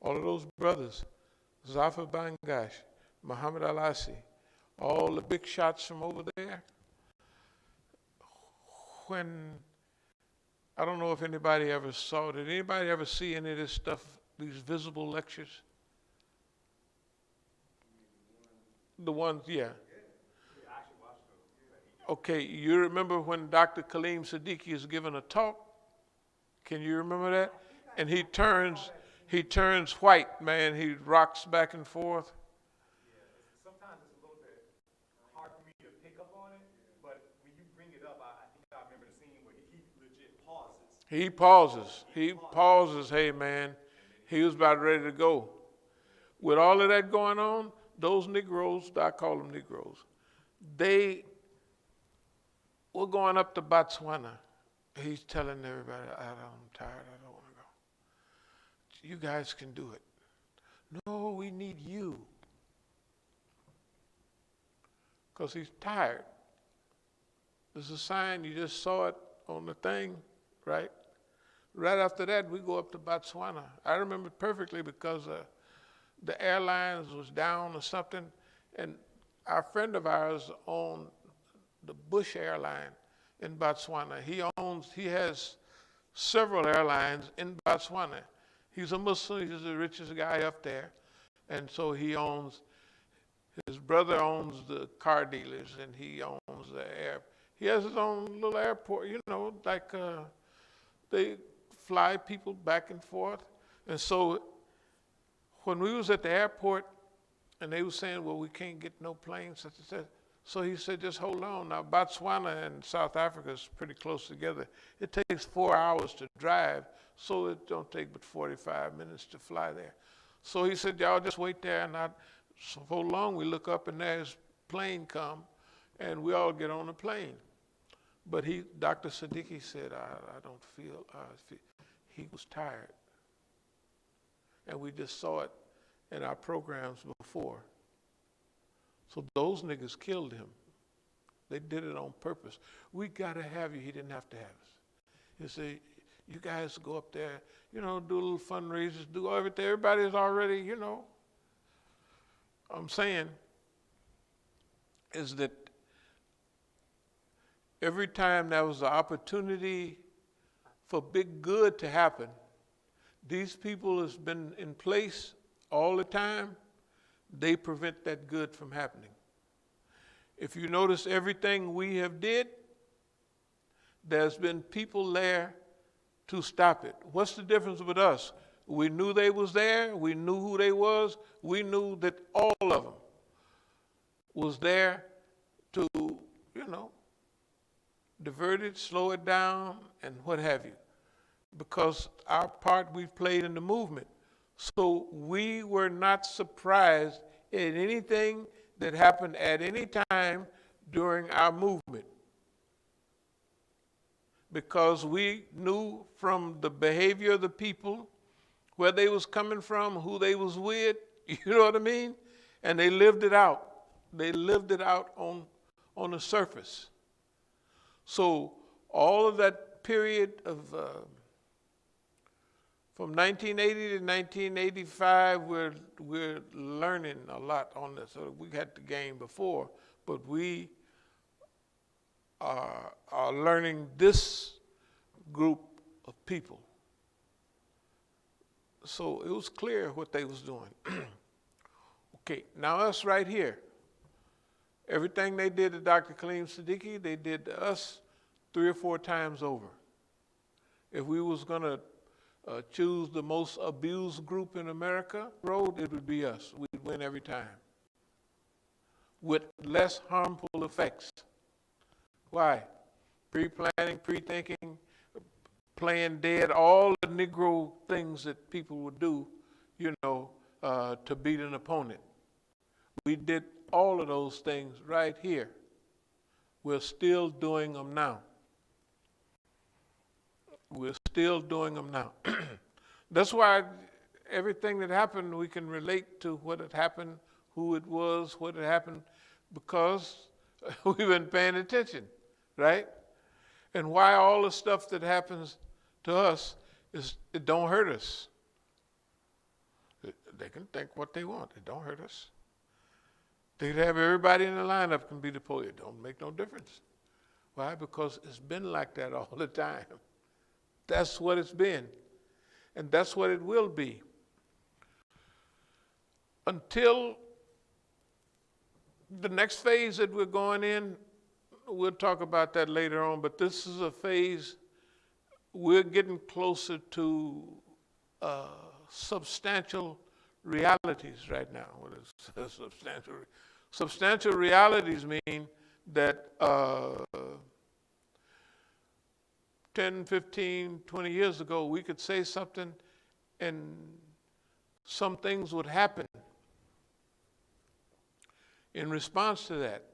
All of those brothers, Zafar Bangash, Muhammad Al-Asi, all the big shots from over there, when, I don't know if anybody ever saw, did anybody ever see any of this stuff, these visible lectures? The ones, yeah. Okay, you remember when Dr. Kaleem Siddiqui is giving a talk? Can you remember that? And he turns white, man. He rocks back and forth. Sometimes it's a little bit hard for me to pick up on it, but when you bring it up, I think I remember the scene where he legit pauses. He pauses, hey man. He was about ready to go. With all of that going on, those Negroes, I call them Negroes, they were going up to Botswana. He's telling everybody, I'm tired, I don't want to go. You guys can do it. No, we need you. Because he's tired. There's a sign, you just saw it on the thing, right? Right after that, we go up to Botswana. I remember perfectly because the airlines was down or something, and our friend of ours owned the Bush airline in Botswana. He has several airlines in Botswana. He's a Muslim, he's the richest guy up there. And so his brother owns the car dealers and he owns he has his own little airport, like they fly people back and forth. And so when we was at the airport and they were saying, well, we can't get no planes, so he said, just hold on. Now, Botswana and South Africa is pretty close together. It takes 4 hours to drive, so it don't take but 45 minutes to fly there. So he said, y'all just wait there. And so long, we look up and there's plane come, and we all get on the plane. But Dr. Siddiqui said, I don't feel, he was tired. And we just saw it in our programs before. So those niggas killed him. They did it on purpose. We got to have you. He didn't have to have us. He said, you guys go up there, do a little fundraisers, do everything. Everybody's already, I'm saying is that every time there was an opportunity for big good to happen, these people has been in place all the time. They prevent that good from happening. If you notice everything we have did, there's been people there to stop it. What's the difference with us? We knew they was there. We knew who they was. We knew that all of them was there to, divert it, slow it down, and what have you. Because our part we've played in the movement. So we were not surprised at anything that happened at any time during our movement. Because we knew from the behavior of the people, where they was coming from, who they was with, you know what I mean? And they lived it out. They lived it out on the surface. So all of that period of from 1980 to 1985, we're learning a lot on this. So we had the game before, but we are learning this group of people. So it was clear what they was doing. Okay, now us right here. Everything they did to Dr. Kaleem Siddiqui, they did to us 3 or 4 times over. If we was gonna choose the most abused group in America, it would be us. We'd win every time. With less harmful effects. Why? Pre-planning, pre-thinking, playing dead, all the Negro things that people would do, to beat an opponent. We did all of those things right here. We're still doing them now. We're still doing them now. That's why everything that happened, we can relate to what had happened who it was, what had happened, because we've been paying attention, right? And why all the stuff that happens to us is it don't hurt us. They can think what they want. It don't hurt us. They could have everybody in the lineup can be the police. It don't make no difference. Why? Because it's been like that all the time. That's what it's been. And that's what it will be. Until the next phase that we're going in, we'll talk about that later on, but this is a phase we're getting closer to substantial realities right now. What is substantial? Substantial realities mean that 10, 15, 20 years ago, we could say something and some things would happen in response to that.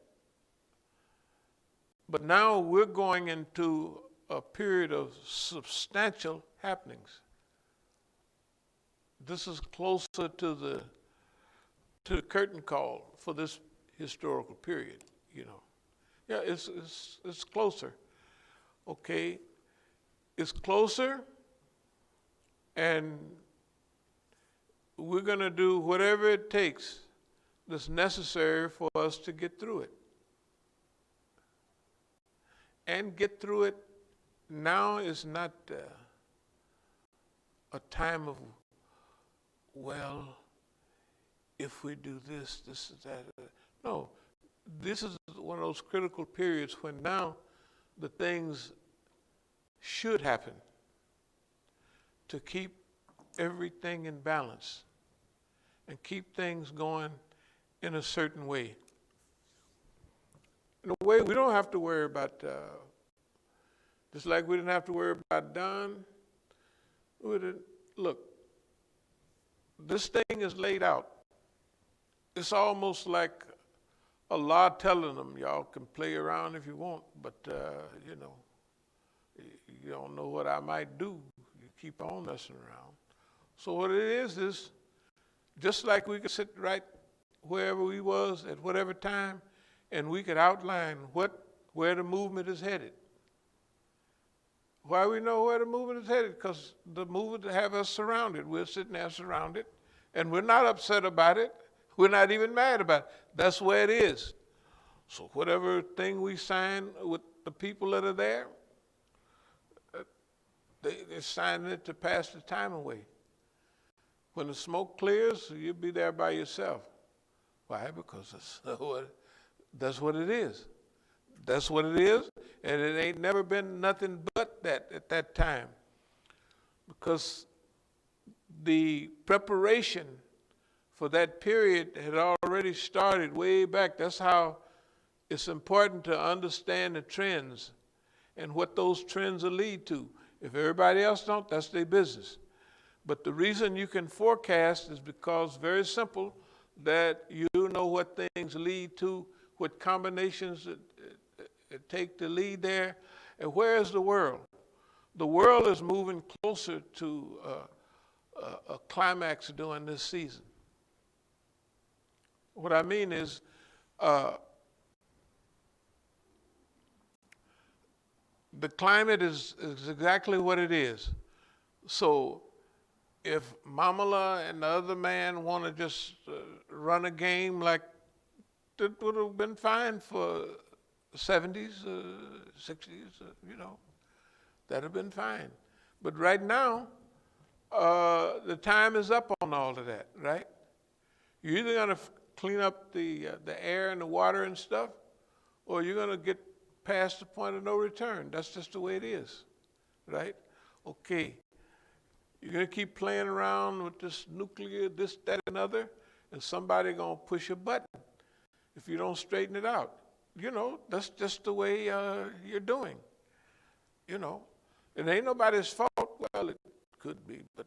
But now we're going into a period of substantial happenings. This is closer to the curtain call for this historical period, you know. Yeah, it's closer. Okay, it's closer, and we're going to do whatever it takes that's necessary for us to get through it. And get through it now is not a time of, well, if we do this, this, that. No, this is one of those critical periods when now the things should happen to keep everything in balance and keep things going in a certain way. In a way we don't have to worry about, just like we didn't have to worry about Don. Look, this thing is laid out. It's almost like Allah telling them, y'all can play around if you want, but you know, you don't know what I might do. You keep on messing around. So what it is just like we could sit right wherever we was at whatever time, and we could outline where the movement is headed. Why we know where the movement is headed? Because the movement have us surrounded. We're sitting there surrounded, and we're not upset about it. We're not even mad about it. That's where it is. So whatever thing we sign with the people that are there, they're signing it to pass the time away. When the smoke clears, you'll be there by yourself. Why? Because that's what it is. That's what it is, and it ain't never been nothing but that at that time. Because the preparation for that period had already started way back. That's how it's important to understand the trends and what those trends will lead to. If everybody else don't, that's their business. But the reason you can forecast is because, very simple, that you know what things lead to, what combinations it take to lead there. And where is the world? The world is moving closer to a climax during this season. What I mean is, the climate is exactly what it is. So if Mamala and the other man want to just run a game like that, would have been fine for 70s, 60s, you know, that'd have been fine. But right now, the time is up on all of that, right? You're either going to clean up the air and the water and stuff, or you're going to get past the point of no return. That's just the way it is, right? Okay, you're going to keep playing around with this nuclear, this, that, and other, and somebody going to push a button if you don't straighten it out. You know, that's just the way you're doing, you know. It ain't nobody's fault. Well, it could be, but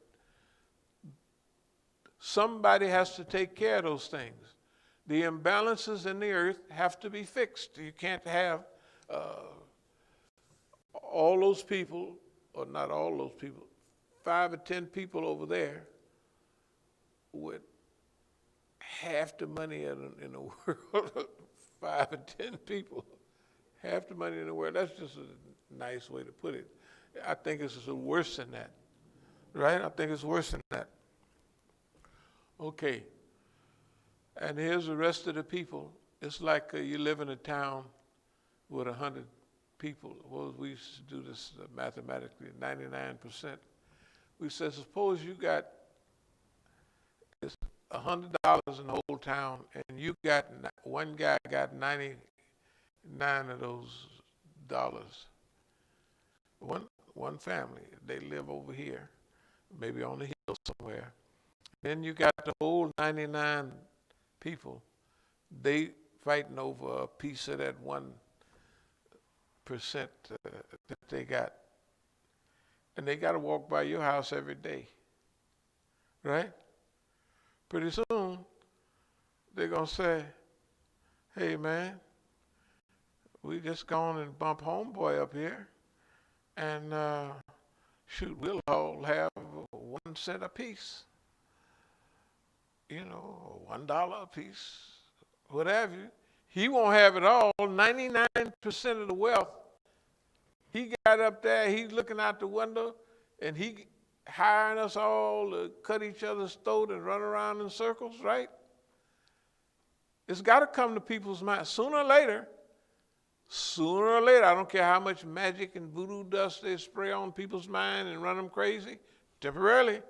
somebody has to take care of those things. The imbalances in the earth have to be fixed. You can't have all those people, or not all those people, 5 or 10 people over there with half the money in the world, 5 or 10 people, half the money in the world. That's just a nice way to put it. I think it's worse than that, right? I think it's worse than that. Okay, and here's the rest of the people. It's like you live in a town with 100 people. Well, we used to do this mathematically, 99%. We said, suppose you got $100 in the whole town, and you got, one guy got 99 of those dollars. One family, they live over here, maybe on the hill somewhere. Then you got the whole 99 people, they fighting over a piece of that 1% that they got. And they got to walk by your house every day, right? Pretty soon, they're going to say, hey, man, we just gone and bump homeboy up here, and shoot, we'll all have 1 cent a piece. You know, $1 a piece, what have you. He won't have it all. 99% of the wealth, he got up there, he's looking out the window, and he hiring us all to cut each other's throat and run around in circles, right? It's got to come to people's minds. Sooner or later, I don't care how much magic and voodoo dust they spray on people's mind and run them crazy, temporarily,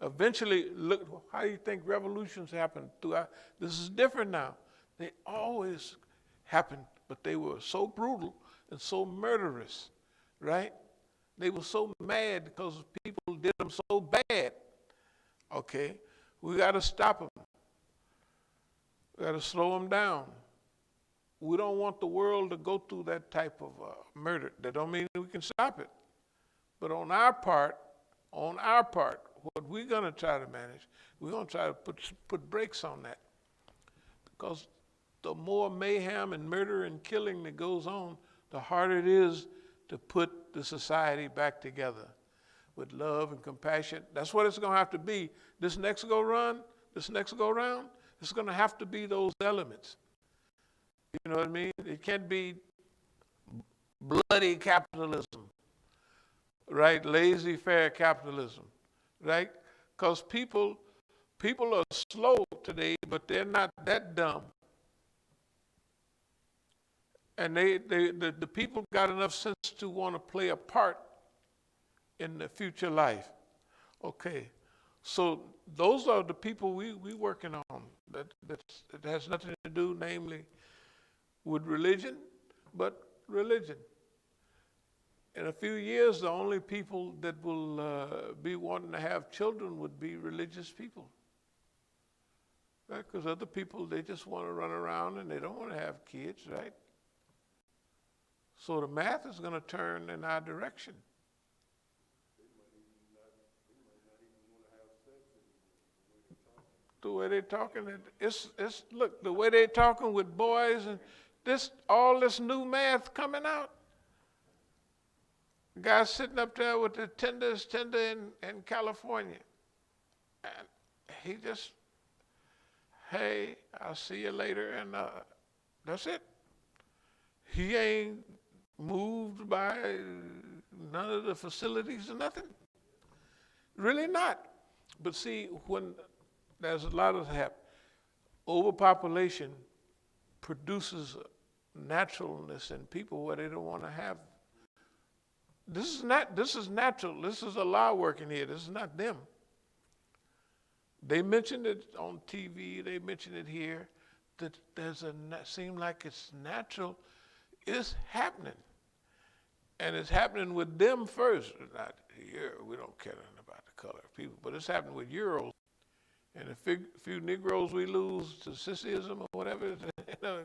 eventually, look, how do you think revolutions happen throughout? This is different now. They always happened, but they were so brutal and so murderous, right? They were so mad because people did them so bad. Okay, we got to stop them. We got to slow them down. We don't want the world to go through that type of murder. That don't mean we can stop it. But on our part, what we're going to try to manage, we're going to try to put brakes on that. Because the more mayhem and murder and killing that goes on, the harder it is to put the society back together with love and compassion. That's what it's going to have to be. This next go round, it's going to have to be those elements. You know what I mean? It can't be bloody capitalism, right? Laissez-faire capitalism, right? Because people are slow today, but they're not that dumb. And the people got enough sense to want to play a part in the future life. Okay, so those are the people we working on. That has nothing to do, namely, with religion, but religion. In a few years, the only people that will be wanting to have children would be religious people. Right? Because other people, they just want to run around and they don't want to have kids, right? So the math is going to turn in our direction. The way they're talking, it's look, the way they're talking with boys and all this new math coming out. The guy sitting up there with the tender in California. And he just, hey, I'll see you later, and that's it. He ain't moved by none of the facilities or nothing. Really not. But see, when there's a lot of overpopulation produces naturalness in people where they don't want to have. This is natural. This is Allah working here. This is not them. They mentioned it on TV. They mentioned it here. That seem like it's natural. It's happening. And it's happening with them first. Not here. We don't care nothing about the color of people. But it's happening with Euros. And a few Negroes we lose to sissyism or whatever, going,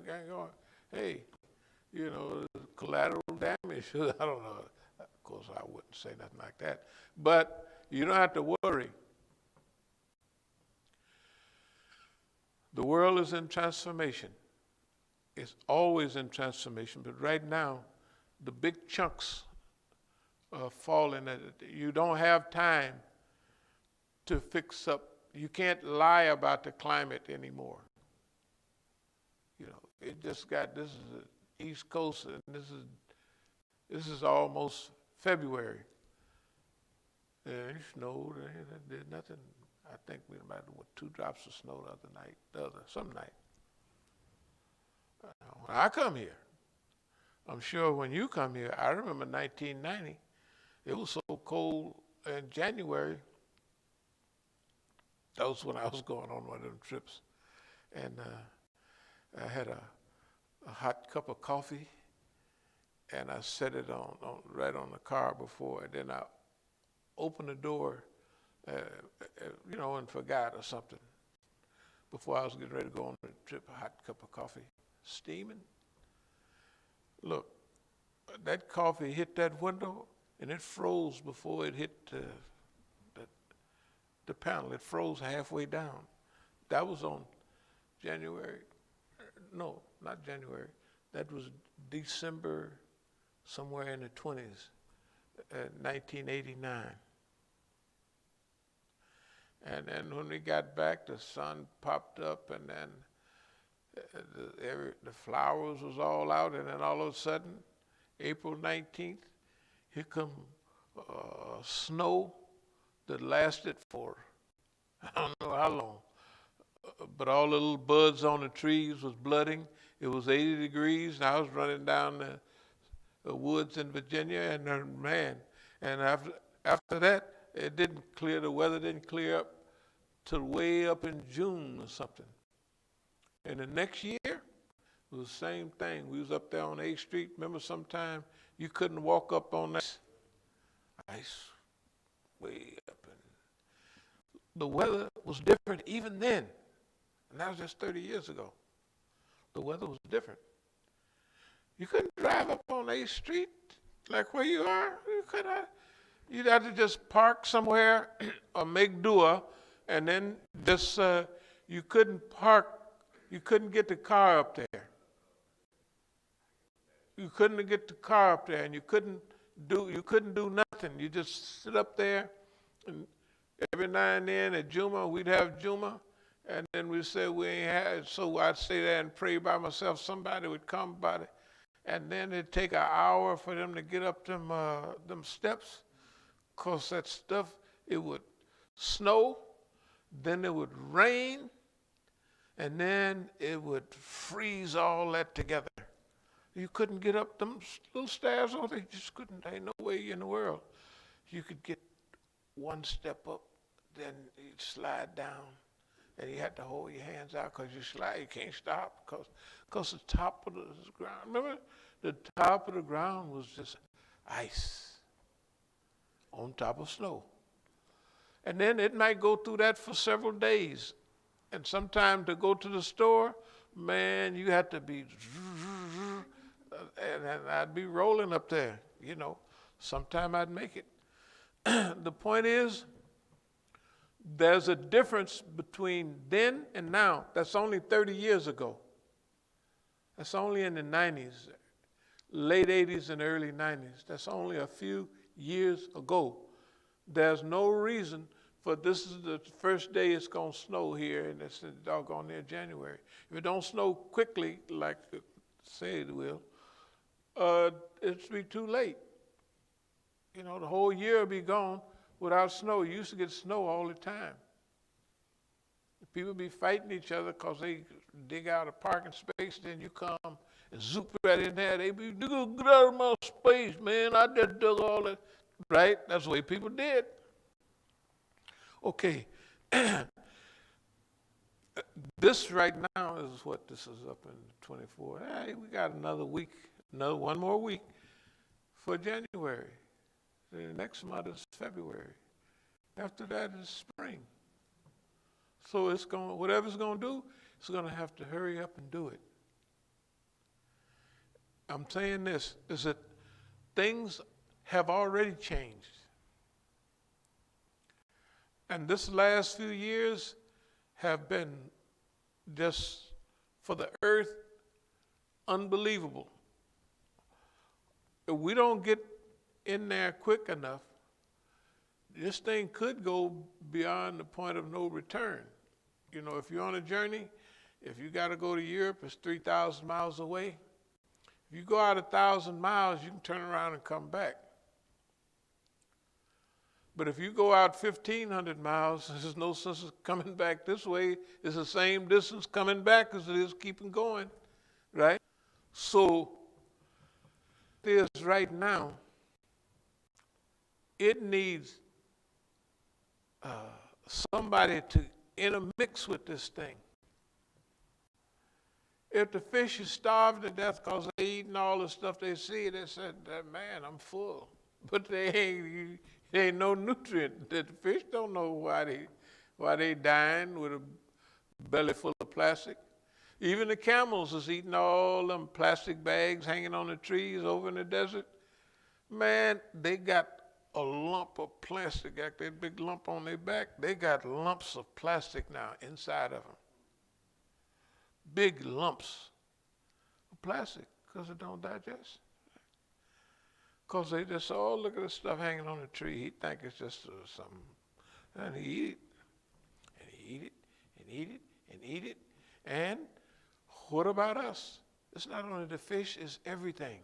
hey, collateral damage. I don't know. Of course, I wouldn't say nothing like that. But you don't have to worry. The world is in transformation. It's always in transformation. But right now, the big chunks are falling. You don't have time to fix up. You can't lie about the climate anymore. it just got, this is the East Coast, and this is almost February. And it snowed, and it did nothing. I think we might have 2 drops of snow some night. When I come here, I'm sure when you come here, I remember 1990, it was so cold in January. That was when I was going on one of them trips. And I had a hot cup of coffee, and I set it right on the car before, and then I opened the door, and forgot or something. Before I was getting ready to go on the trip, a hot cup of coffee, steaming. Look, that coffee hit that window, and it froze before it hit the panel. It froze halfway down. That was on January. No, not January. That was December, somewhere in the 20s, 1989. And then when we got back, the sun popped up, and then the flowers was all out, and then all of a sudden, April 19th, here come snow that lasted for, I don't know how long, but all the little buds on the trees was blooding. It was 80 degrees, and I was running down the woods in Virginia, and man, and after that, the weather didn't clear up till way up in June or something. And the next year, it was the same thing. We was up there on 8th Street. Remember sometime you couldn't walk up on that ice way up. And the weather was different even then. And that was just 30 years ago. The weather was different. You couldn't drive up on 8th Street like where you are. You'd have to just park somewhere or make do, and then just, you couldn't get the car up there. You couldn't get the car up there, and you couldn't do nothing. You just sit up there, and every now and then at Juma, we'd have Juma, and then we'd say we ain't had it, so I'd stay there and pray by myself. Somebody would come by it, and then it'd take an hour for them to get up them steps, because that stuff, it would snow, then it would rain, and then it would freeze all that together. You couldn't get up them little stairs, or they just couldn't. There ain't no way in the world you could get one step up, then you'd slide down, and you had to hold your hands out because you slide, you can't stop because the top of the ground, remember, the top of the ground was just ice on top of snow. And then it might go through that for several days. And sometime to go to the store, man, you had to be, and I'd be rolling up there, Sometime I'd make it. The point is, there's a difference between then and now. That's only 30 years ago. That's only in the 90s, late 80s and early 90s. That's only a few years ago. There's no reason for this is the first day it's going to snow here, and it's doggone near January. If it don't snow quickly, like say it will, it'll be too late. The whole year will be gone without snow. You used to get snow all the time. People be fighting each other because they dig out a parking space, then you come and zoop right in there. They be, nigga, get out of my space, man. I just dug all that. Right? That's the way people did. Okay. This right now is what this is up in 24. Hey, we got another week, one more week for January. The next month is February. After that is spring. So whatever it's going to do, it's going to have to hurry up and do it. I'm saying this, is that things have already changed. And this last few years have been just, for the earth, unbelievable. If we don't get in there quick enough, this thing could go beyond the point of no return. If you're on a journey, If you got to go to Europe, it's 3,000 miles away. If you go out 1,000 miles, you can turn around and come back. But if you go out 1,500 miles, there's no sense of coming back this way. It's the same distance coming back as it is keeping going, right? So it is right now, it needs somebody to intermix with this thing. If the fish is starving to death because they're eating all the stuff they see, they said, man, I'm full. But there ain't no nutrient. The fish don't know why they dying with a belly full of plastic. Even the camels is eating all them plastic bags hanging on the trees over in the desert. Man, they got a lump of plastic, like that big lump on their back. They got lumps of plastic now inside of them. Big lumps of plastic because it don't digest. Because they just, oh, look at the stuff hanging on the tree. He think it's just something. And he eat it, and he eat it, and eat it, and eat it. And what about us? It's not only the fish, it's everything.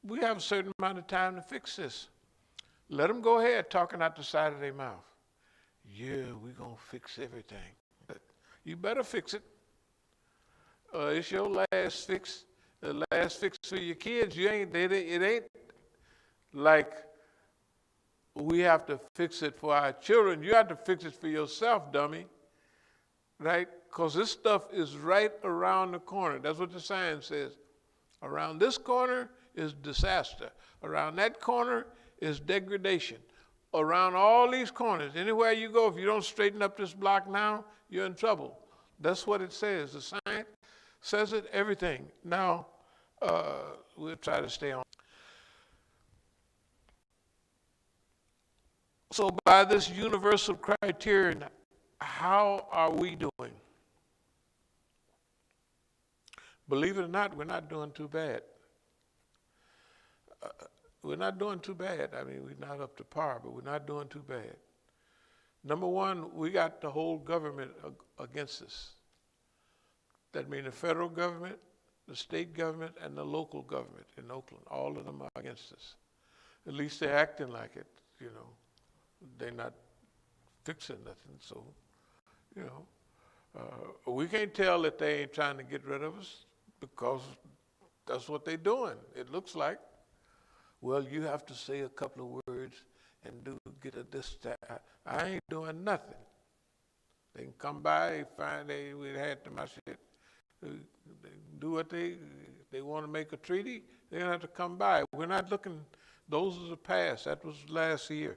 We have a certain amount of time to fix this. Let them go ahead talking out the side of their mouth. Yeah, we're going to fix everything. You better fix it. It's your last fix. The last fix for your kids. It ain't like we have to fix it for our children. You have to fix it for yourself, dummy. Right? Because this stuff is right around the corner. That's what the sign says. Around this corner is disaster. Around that corner is degradation. Around all these corners, anywhere you go, if you don't straighten up this block now, you're in trouble. That's what it says. The sign says it, everything. Now, we'll try to stay on. So by this universal criterion, how are we doing? Believe it or not, we're not doing too bad. We're not doing too bad. I mean, we're not up to par, but we're not doing too bad. Number one, we got the whole government against us. That means the federal government, the state government, and the local government in Oakland. All of them are against us. At least they're acting like it, you know. They're not fixing nothing, so, you know. We can't tell that they ain't trying to get rid of us because that's what they're doing, it looks like. Well, you have to say a couple of words and get a this, that. I ain't doing nothing. They can come by, find we had to my shit. They do what they want to make a treaty, they're going to have to come by. We're not looking, those are the past. That was last year,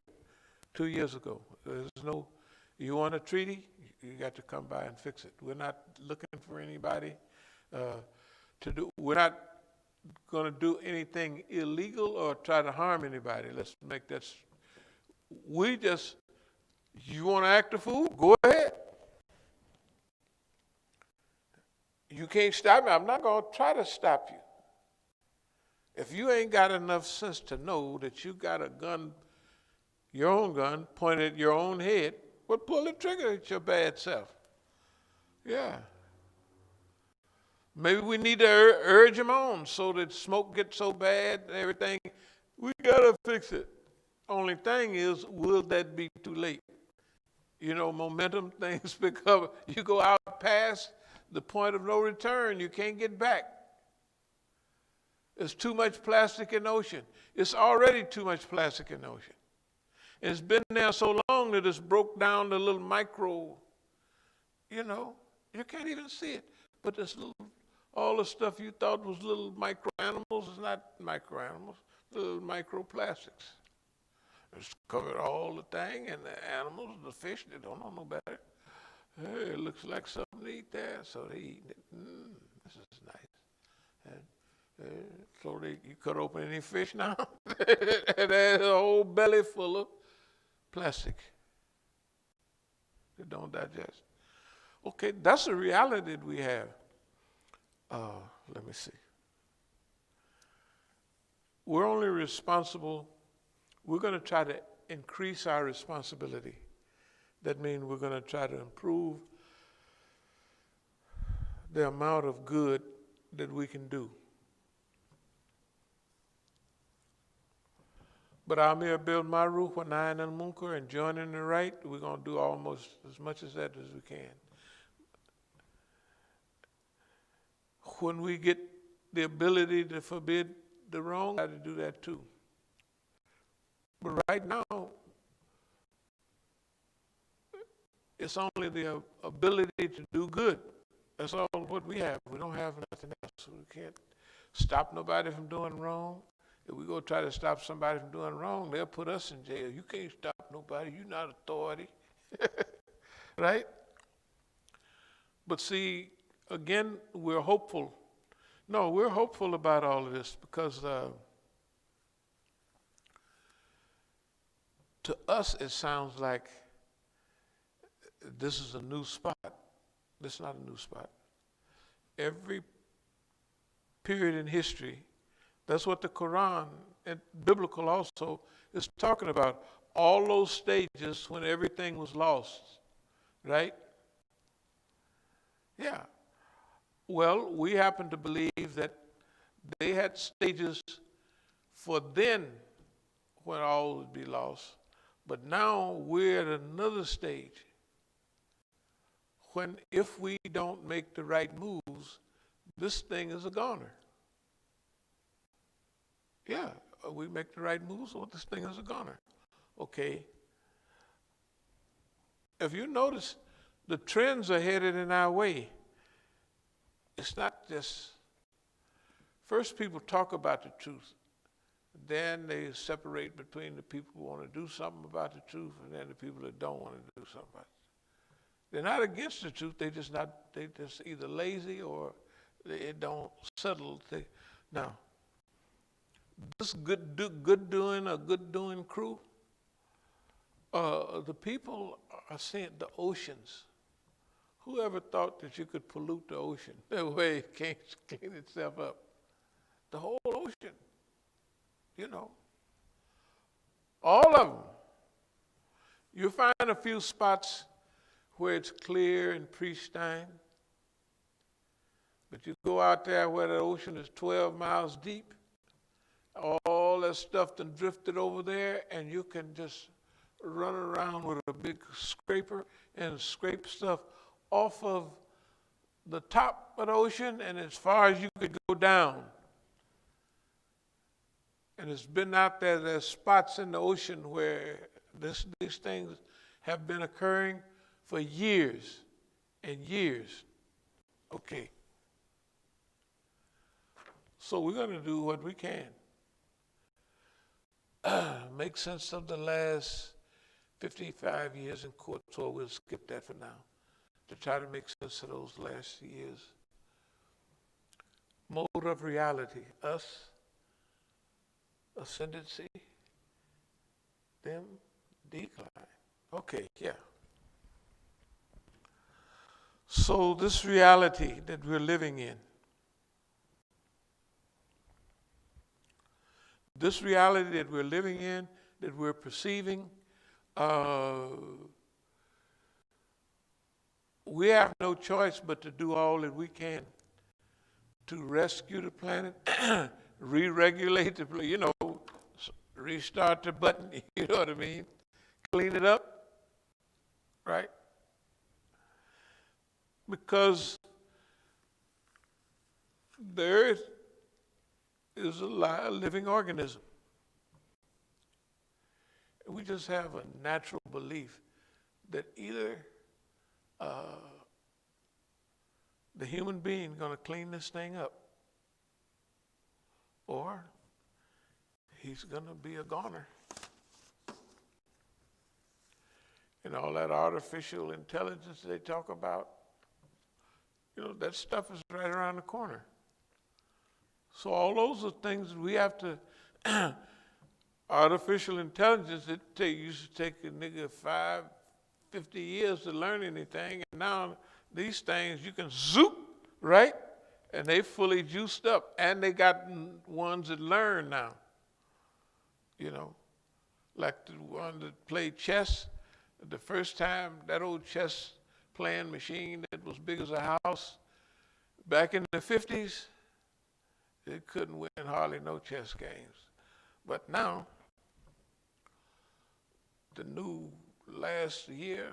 2 years ago. There's no, you want a treaty, you got to come by and fix it. We're not looking for anybody to do, we're not going to do anything illegal or try to harm anybody. Let's make that, we just, you want to act a fool? Go ahead. You can't stop me. I'm not going to try to stop you. If you ain't got enough sense to know that you got a gun, your own gun, pointed at your own head, well, pull the trigger at your bad self. Yeah. Maybe we need to urge them on so that smoke gets so bad and everything. We got to fix it. Only thing is, will that be too late? You know, momentum, things pick up. You go out past the point of no return, you can't get back. There's too much plastic in the ocean. It's already too much plastic in the ocean. And it's been there so long that it's broke down to little micro, you know, you can't even see it. But this little, all the stuff you thought was little micro animals is not micro animals, little microplastics. It's covered all the thing, and the animals, the fish, they don't know no better. Hey, it looks like something to eat there, so they eat it. This is nice. And, so you cut open any fish now, and there's a whole belly full of plastic that don't digest. Okay, that's a reality that we have. Let me see. We're only responsible, we're going to try to increase our responsibility. That means we're going to try to improve the amount of good that we can do. But I'm here build my roof with nine and munker and joining the right. We're going to do almost as much as that as we can. When we get the ability to forbid the wrong, we got to do that too. But right now, it's only the ability to do good. That's all what we have. We don't have nothing else. We can't stop nobody from doing wrong. If we go try to stop somebody from doing wrong, they'll put us in jail. You can't stop nobody. You're not authority. Right? But see, again, we're hopeful. No, we're hopeful about all of this because to us it sounds like this is a new spot. This is not a new spot. Every period in history, that's what the Quran and biblical also is talking about. All those stages when everything was lost, right? Yeah. Well, we happen to believe that they had stages for then when all would be lost. But now we're at another stage when if we don't make the right moves, this thing is a goner. Yeah, we make the right moves, so this thing is a goner. Okay. If you notice, the trends are headed in our way. It's not just, first people talk about the truth, then they separate between the people who want to do something about the truth and then the people that don't want to do something about it. They're not against the truth, they just either lazy or they don't settle. Now, this good doing crew, the people are saying the oceans. Whoever thought that you could pollute the ocean the way it can't clean itself up? The whole ocean, you know. All of them. You find a few spots where it's clear and pristine, but you go out there where the ocean is 12 miles deep, all that stuff done drifted over there, and you can just run around with a big scraper and scrape stuff off of the top of the ocean and as far as you could go down. And it's been out there, there's spots in the ocean where these things have been occurring for years and years. Okay. So we're going to do what we can. Make sense of the last 55 years in court, so we'll skip that for now. To try to make sense of those last years. Mode of reality, us, ascendancy, them, decline. Okay, yeah. So this reality that we're living in, that we're perceiving, we have no choice but to do all that we can to rescue the planet, re-regulate the planet, restart the button, you know what I mean? Clean it up, right? Because the earth is a living organism. We just have a natural belief that either the human being going to clean this thing up, or he's going to be a goner. And all that artificial intelligence they talk about, that stuff is right around the corner. So all those are things we have to, artificial intelligence, used to take a nigga 50 years to learn anything, and now these things you can zoop, right? And they fully juiced up, and they got ones that learn now. Like the one that played chess. The first time, that old chess playing machine that was big as a house, Back in the 50s, they couldn't win hardly no chess games. But now, the new last year,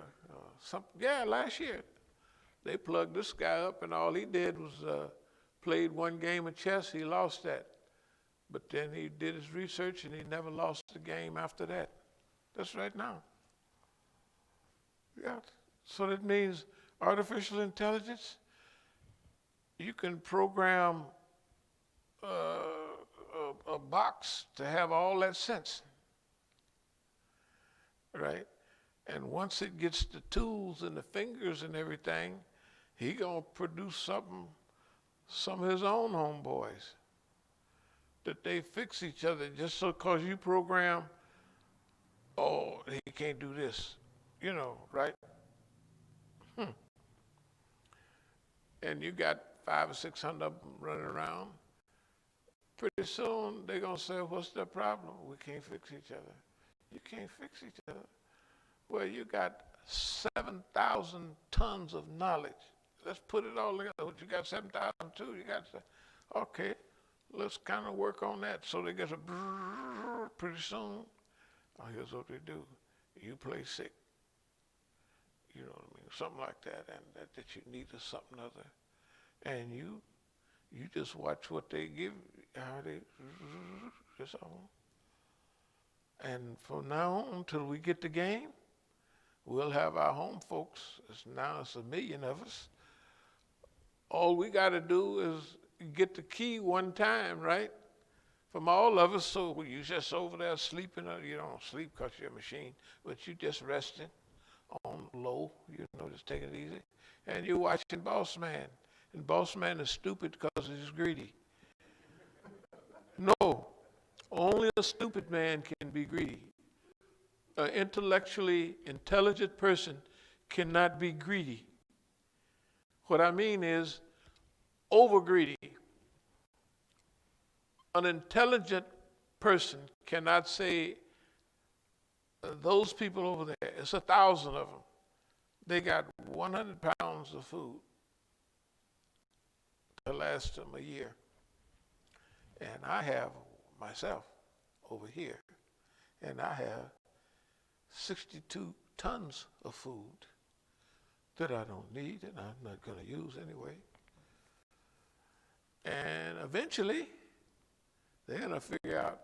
last year, they plugged this guy up and all he did was played one game of chess, he lost that. But then he did his research and he never lost the game after that. That's right now. Yeah. So that means artificial intelligence, you can program a box to have all that sense, right? And once it gets the tools and the fingers and everything, he gonna produce some of his own homeboys that they fix each other just so cause you program, oh, he can't do this, right? And you got 500 or 600 of them running around. Pretty soon they're gonna say, what's the problem? We can't fix each other. You can't fix each other. Well, you got 7,000 tons of knowledge. Let's put it all together. You got 7,000 too. You got, okay, let's kind of work on that. So they get a pretty soon. Oh, here's what they do. You play sick. You know what I mean? Something like that, and that you need or something other. And you just watch what they give, how they, just all. And from now on till we get the game, we'll have our home folks. Now it's 1 million of us. All we got to do is get the key one time, right? From all of us, so you just over there sleeping, or you don't sleep because you're a machine, but you just resting on low, just taking it easy. And you're watching Boss Man. And Boss Man is stupid because he's greedy. No, only a stupid man can be greedy. An intellectually intelligent person cannot be greedy. What I mean is over greedy. An intelligent person cannot say, those people over there, it's 1,000 of them. They got 100 pounds of food to last them a year. And I have myself over here, and I have 62 tons of food that I don't need and I'm not going to use anyway. And eventually, they're going to figure out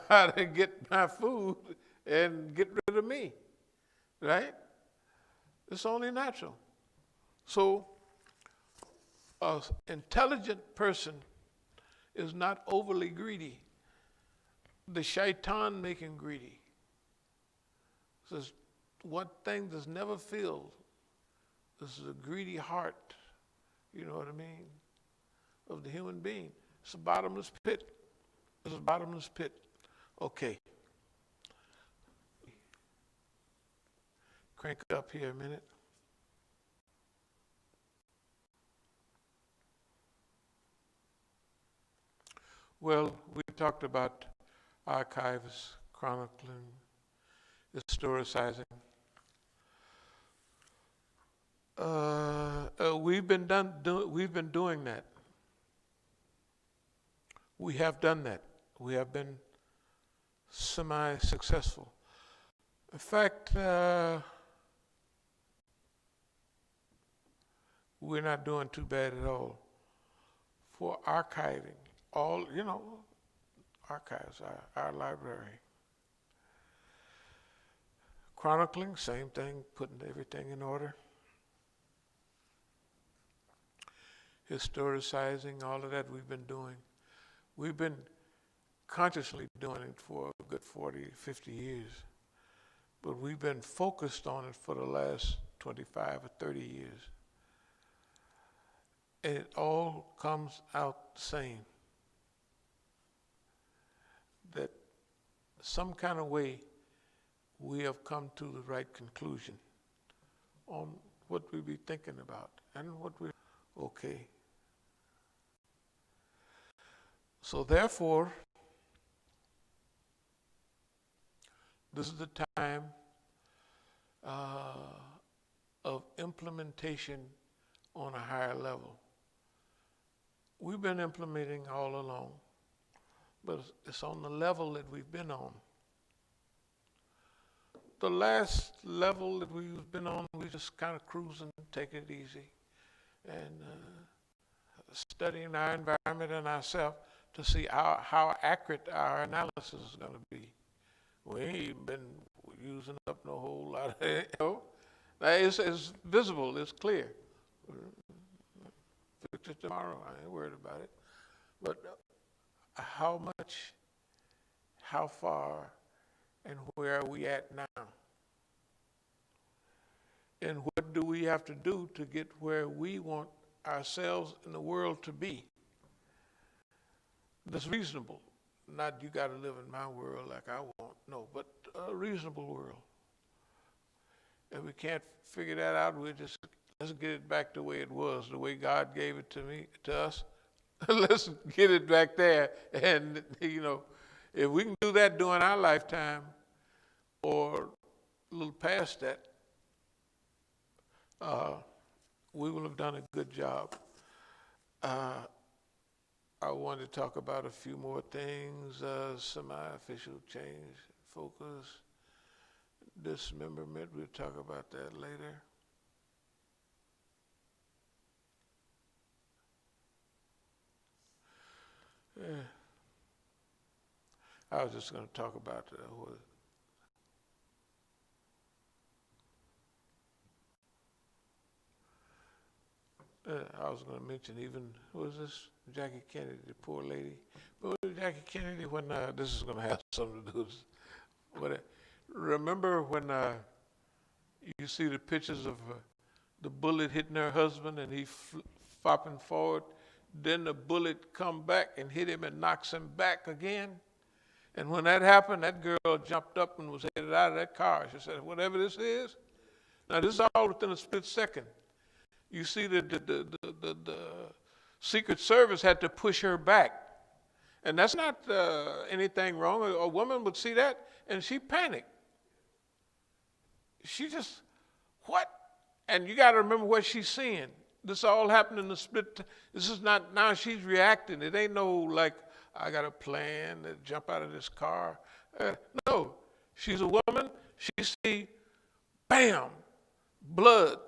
how to get my food and get rid of me, right? It's only natural. So, an intelligent person is not overly greedy. The shaitan make him greedy. Says, one thing that's never filled, this is a greedy heart, you know what I mean, of the human being. It's a bottomless pit. It's a bottomless pit. Okay. Crank it up here a minute. Well, we talked about archives, chronicling, historicizing. We've been doing that. We have done that. We have been semi-successful. In fact, we're not doing too bad at all for archiving. All, archives, our library. Chronicling, same thing, putting everything in order. Historicizing, all of that we've been doing. We've been consciously doing it for a good 40, 50 years. But we've been focused on it for the last 25 or 30 years. And it all comes out the same. That some kind of way we have come to the right conclusion on what we be thinking about and what we, okay. So therefore, this is the time of implementation on a higher level. we've been implementing all along, but it's on the level that we've been on. The last level that we've been on, we just kind of cruising, taking it easy, and studying our environment and ourselves to see how accurate our analysis is going to be. We ain't even been using up no whole lot of it. Now it's visible, it's clear. Fix it tomorrow, I ain't worried about it. But how much, how far, and where are we at now? And what do we have to do to get where we want ourselves and the world to be? That's reasonable. Not you got to live in my world like I want, no, but a reasonable world. If we can't figure that out, let's get it back the way it was, the way God gave it to us. Let's get it back there. And, if we can do that during our lifetime or a little past that, we will have done a good job. I want to talk about a few more things, semi-official change, focus, dismemberment, we'll talk about that later. I was just going to talk about I was going to mention even, who was this? Jackie Kennedy, the poor lady. But Jackie Kennedy, when this is going to have something to do with it. Remember when you see the pictures of the bullet hitting her husband and he flopping forward, then the bullet come back and hit him and knocks him back again? And when that happened, that girl jumped up and was headed out of that car. She said, whatever this is, now this is all within a split second. You see the Secret Service had to push her back. And that's not anything wrong. A woman would see that and she panicked. She just, what? And you got to remember what she's seeing. This all happened in the split. This is not, now she's reacting. It ain't no like, I got a plan to jump out of this car. No, she's a woman. She see, bam, blood.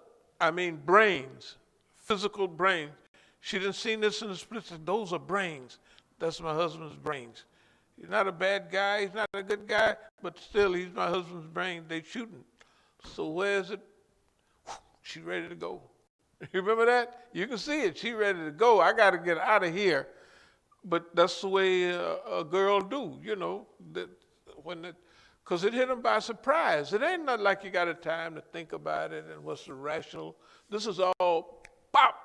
Brains, physical brains. She didn't see this in the split second. Those are brains. That's my husband's brains. He's not a bad guy. He's not a good guy, but still, he's my husband's brain. They shooting. So where is it? She ready to go. You remember that? You can see it. She ready to go. I got to get out of here. But that's the way a girl do, because it hit them by surprise. It ain't not like you got a time to think about it and what's the rational. This is all pop.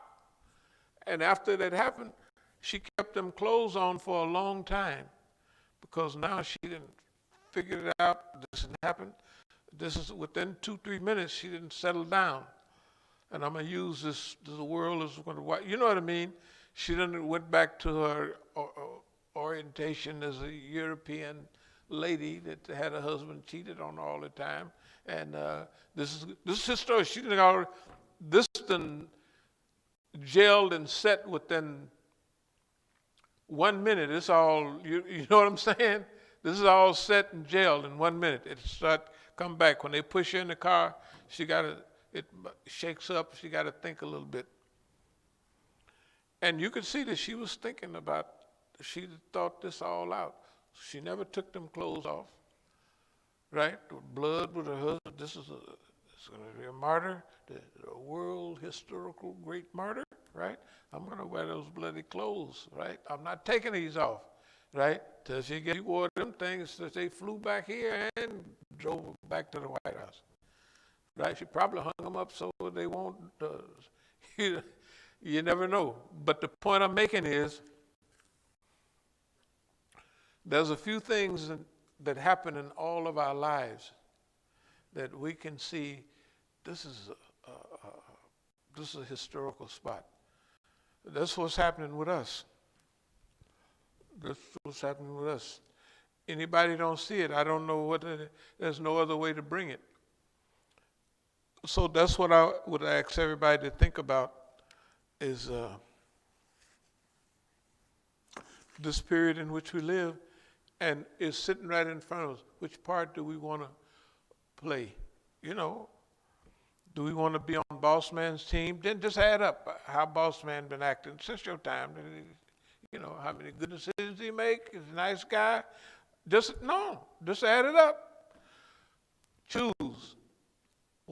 And after that happened, she kept them clothes on for a long time because now she didn't figure it out. This didn't happen. This is within 2-3 minutes, she didn't settle down. And I'm going to use this, the world is going to watch. You know what I mean? She then went back to her orientation as a European lady that had her husband cheated on all the time. And this is his story. She didn't already, this done gelled and set within 1 minute. It's all, you know what I'm saying? This is all set and gelled in 1 minute. It come back. When they push her in the car, it shakes up. She got to think a little bit. And you could see that she was thinking about, she thought this all out. She never took them clothes off, right? Blood with her husband. This is it's going to be a martyr, a world historical great martyr, right? I'm going to wear those bloody clothes, right? I'm not taking these off, right? Till she wore them things that they flew back here and drove back to the White House, right? She probably hung them up so they won't, you never know. But the point I'm making is, there's a few things that happen in all of our lives that we can see. This is a historical spot. That's what's happening with us. That's what's happening with us. Anybody don't see it, I don't know there's no other way to bring it. So that's what I would ask everybody to think about is this period in which we live, and it's sitting right in front of us. Which part do we want to play? You know, do we want to be on Boss Man's team? Then just add up how Boss Man been acting since your time. You know, how many good decisions he make? He's a nice guy. Just add it up. Choose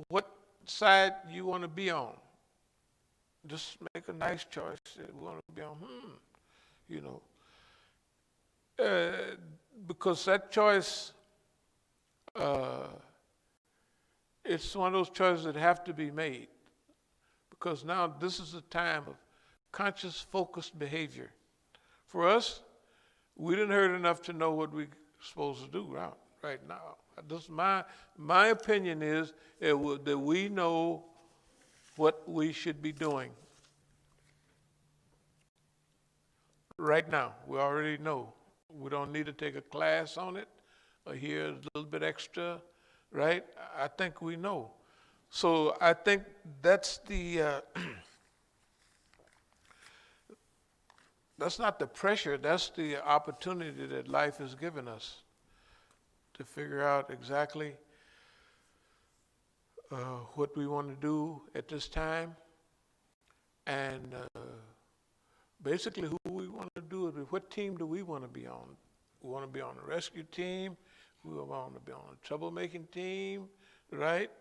what side you want to be on. Just make a nice choice. You want to be on, you know. Because that choice, it's one of those choices that have to be made. Because now this is a time of conscious, focused behavior. For us, we didn't heard enough to know what we're supposed to do right now. This my opinion is that we know what we should be doing. Right now, we already know. We don't need to take a class on it or hear a little bit extra, right? I think we know. So I think that's that's not the pressure, that's the opportunity that life has given us to figure out exactly what we want to do at this time, and basically who we want to do it with. What team do we want to be on? We want to be on the rescue team, we want to be on the troublemaking team, right?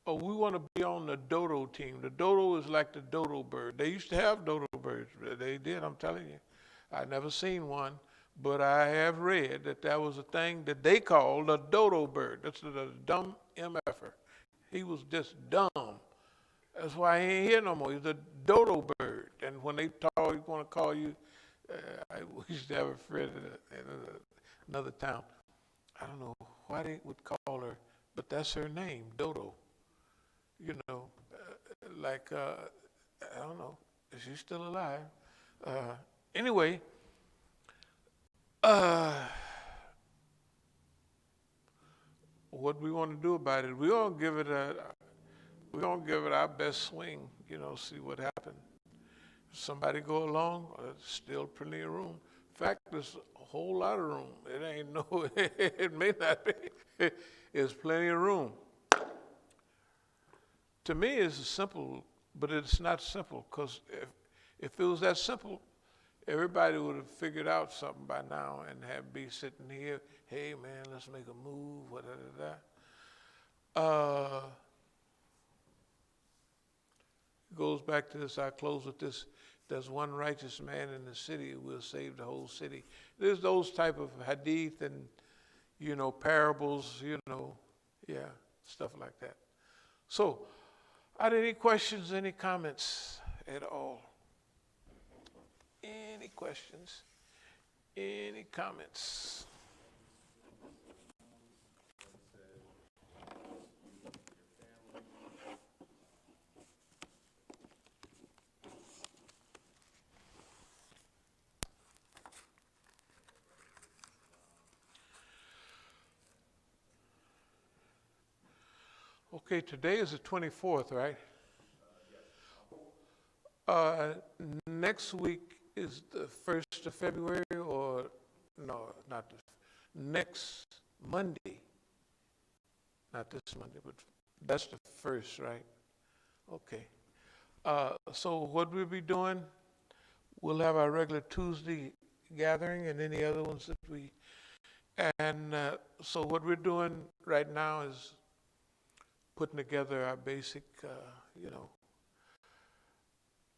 Or we want to be on the dodo team. The dodo is like the dodo bird. They used to have dodo birds. They did, I'm telling you. I never seen one, but I have read that was a thing that they called a dodo bird. That's a dumb MFer. He was just dumb. That's why he ain't here no more. He's a dodo bird. And when they want to call you, we used to have a friend in another town. I don't know why they would call her, but that's her name, Dodo. You know, I don't know, is she still alive? Anyway, what we want to do about it, we're gonna give it our best swing, you know, see what happens. If somebody go along, there's still plenty of room. In fact, there's a whole lot of room. It ain't no, it may not be. There's plenty of room. To me, it's simple, but it's not simple, because if it was that simple, everybody would have figured out something by now and be sitting here, hey man, let's make a move, It goes back to this, I close with this, there's one righteous man in the city who will save the whole city. There's those type of hadith and, you know, parables, you know, stuff like that. So, are there any questions, any comments at all? Any questions? Any comments? Okay, today is the 24th, right? Next week is the 1st of February, or no, not next Monday. Not this Monday, but that's the 1st, right? Okay. So what we'll be doing, we'll have our regular Tuesday gathering and any other ones that so what we're doing right now is putting together our basic,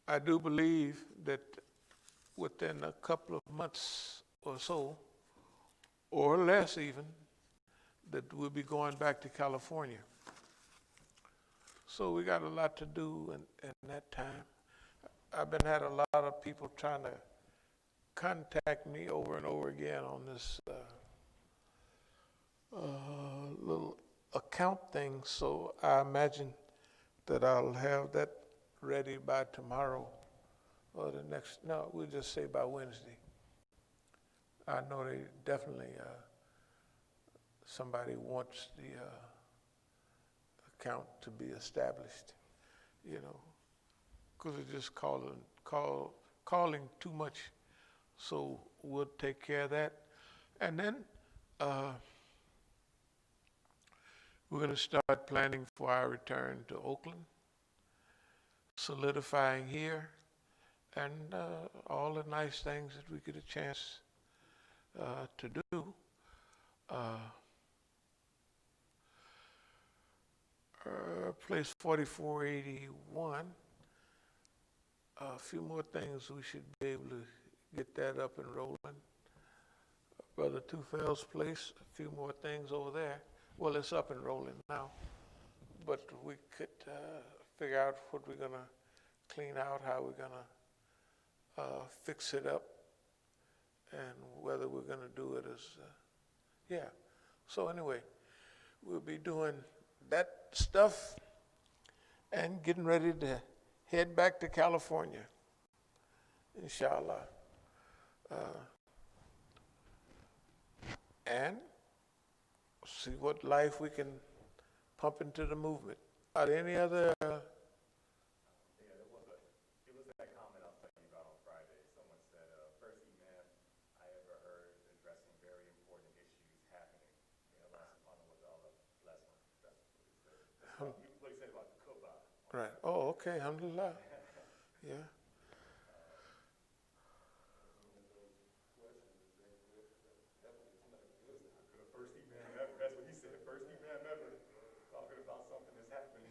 I do believe that within a couple of months or so, or less even, that we'll be going back to California. So we got a lot to do in that time. I've been had a lot of people trying to contact me over and over again on this little account thing, so I imagine that I'll have that ready by tomorrow or we'll just say by Wednesday. I know they definitely, somebody wants the account to be established, you know, because it's just calling too much So we'll take care of that. And then uh, we're going to start planning for our return to Oakland, solidifying here, and all the nice things that we get a chance to do. Place 4481, a few more things we should be able to get that up and rolling. Brother Tufel's place, a few more things over there. Well, it's up and rolling now, but we could figure out what we're gonna clean out, how we're gonna fix it up, and whether we're gonna do it as, yeah. So anyway, we'll be doing that stuff and getting ready to head back to California, inshallah. And see what life we can pump into the movement. Are there any other? Yeah, it was that comment I was telling you about on Friday. Someone said, first imam I ever heard addressing very important issues happening. Allah subhanahu wa ta'ala bless him. That's what he said. What he said about the Kuba. Right. Oh, okay. Alhamdulillah. Yeah. First imam ever. That's what he said. First imam ever talking about something that's happening.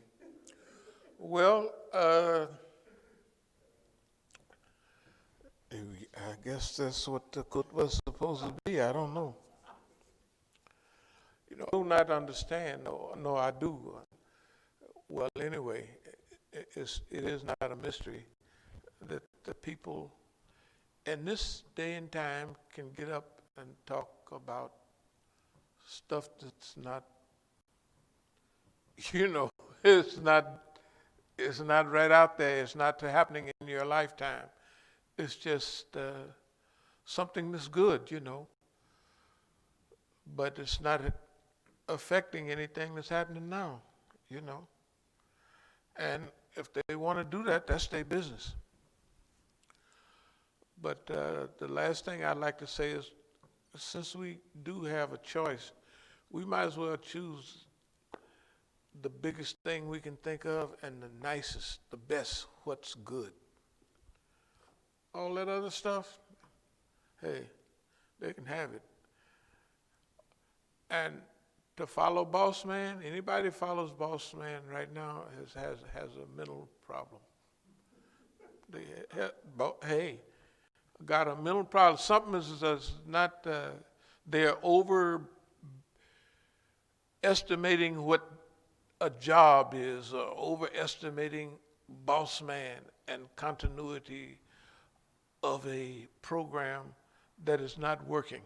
Well, I guess that's what the khutbah is supposed to be. I don't know. You know, I do not understand. No, I do. Well, anyway, it is not a mystery that the people in this day and time can get up and talk about stuff that's not, you know, it's not right out there. It's not happening in your lifetime. It's just something that's good, you know, but it's not affecting anything that's happening now, you know. And if they want to do that, that's their business. But the last thing I'd like to say is, since we do have a choice, we might as well choose the biggest thing we can think of and the nicest, the best, what's good. All that other stuff, hey, they can have it. And to follow Boss Man, anybody that follows Boss Man right now has a mental problem. Hey, got a mental problem. Something is not, they're overestimating what a job is, or overestimating Boss Man and continuity of a program that is not working.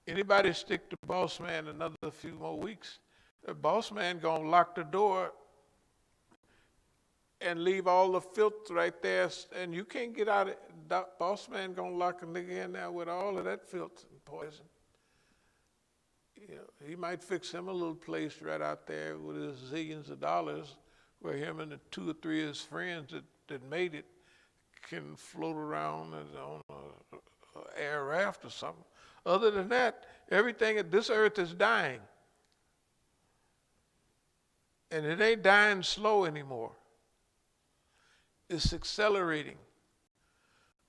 Anybody stick to Boss Man another few more weeks, the Boss Man gonna lock the door and leave all the filth right there, and you can't get out of it. Boss Man gonna lock a nigga in there with all of that filth and poison. You know, he might fix him a little place right out there with his zillions of dollars, where him and the 2 or 3 of his friends that made it can float around on an air raft or something. Other than that, everything at this earth is dying. And it ain't dying slow anymore. It's accelerating.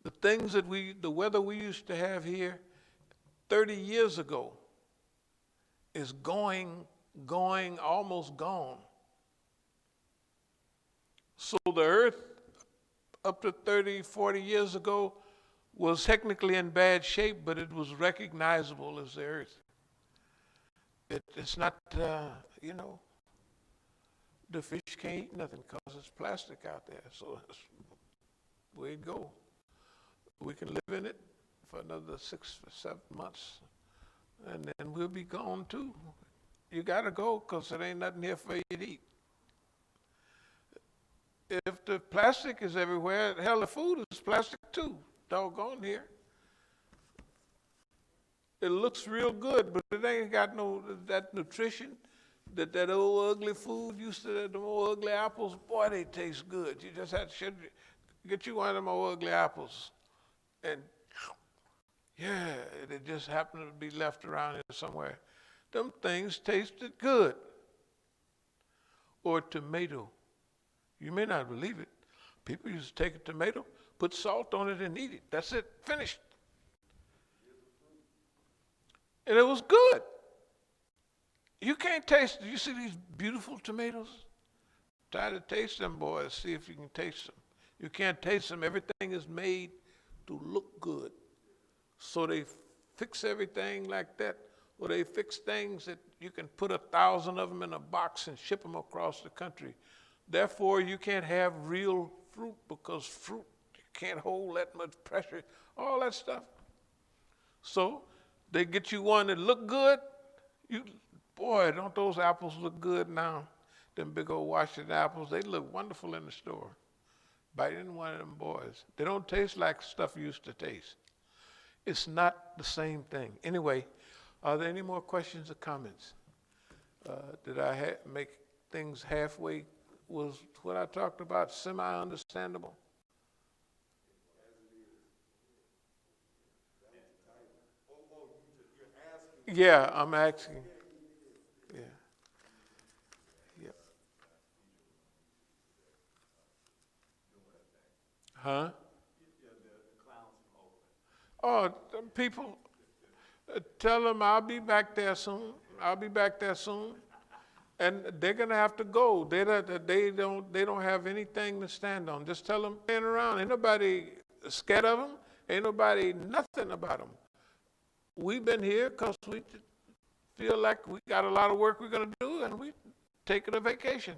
The things that the weather we used to have here 30 years ago is going, almost gone. So the earth up to 30, 40 years ago was technically in bad shape, but it was recognizable as the earth. It's not, you know, the fish can't eat nothing because there's plastic out there. So that's the way it go. We can live in it for another 6 or 7 months, and then we'll be gone too. You gotta go because there ain't nothing here for you to eat. If the plastic is everywhere, hell, the food is plastic too. Doggone here. It looks real good, but it ain't got no that nutrition that old ugly food used to. The old ugly apples, boy, they taste good. You just Get you one of them old ugly apples, and yeah, it just happened to be left around here somewhere. Them things tasted good. Or tomato. You may not believe it. People used to take a tomato, put salt on it, and eat it. That's it. Finished. And it was good. You can't taste. You see these beautiful tomatoes? Try to taste them, boys. See if you can taste them. You can't taste them. Everything is made to look good. So they fix everything like that. Or they fix things that you can put 1,000 of them in a box and ship them across the country. Therefore, you can't have real fruit because fruit, you can't hold that much pressure, all that stuff. So they get you one that look good. Boy, don't those apples look good now? Them big old Washington apples, they look wonderful in the store. Bite into one of them boys. They don't taste like stuff used to taste. It's not the same thing. Anyway, are there any more questions or comments? Did I make things halfway? Was what I talked about semi-understandable? Yeah, I'm asking. Yeah. Yeah. Huh? Oh, them people, tell them I'll be back there soon. I'll be back there soon. And they're gonna have to go. They don't have anything to stand on. Just tell them stand around. Ain't nobody scared of them. Ain't nobody nothing about them. We've been here because we feel like we got a lot of work we're gonna do, and we taking a vacation.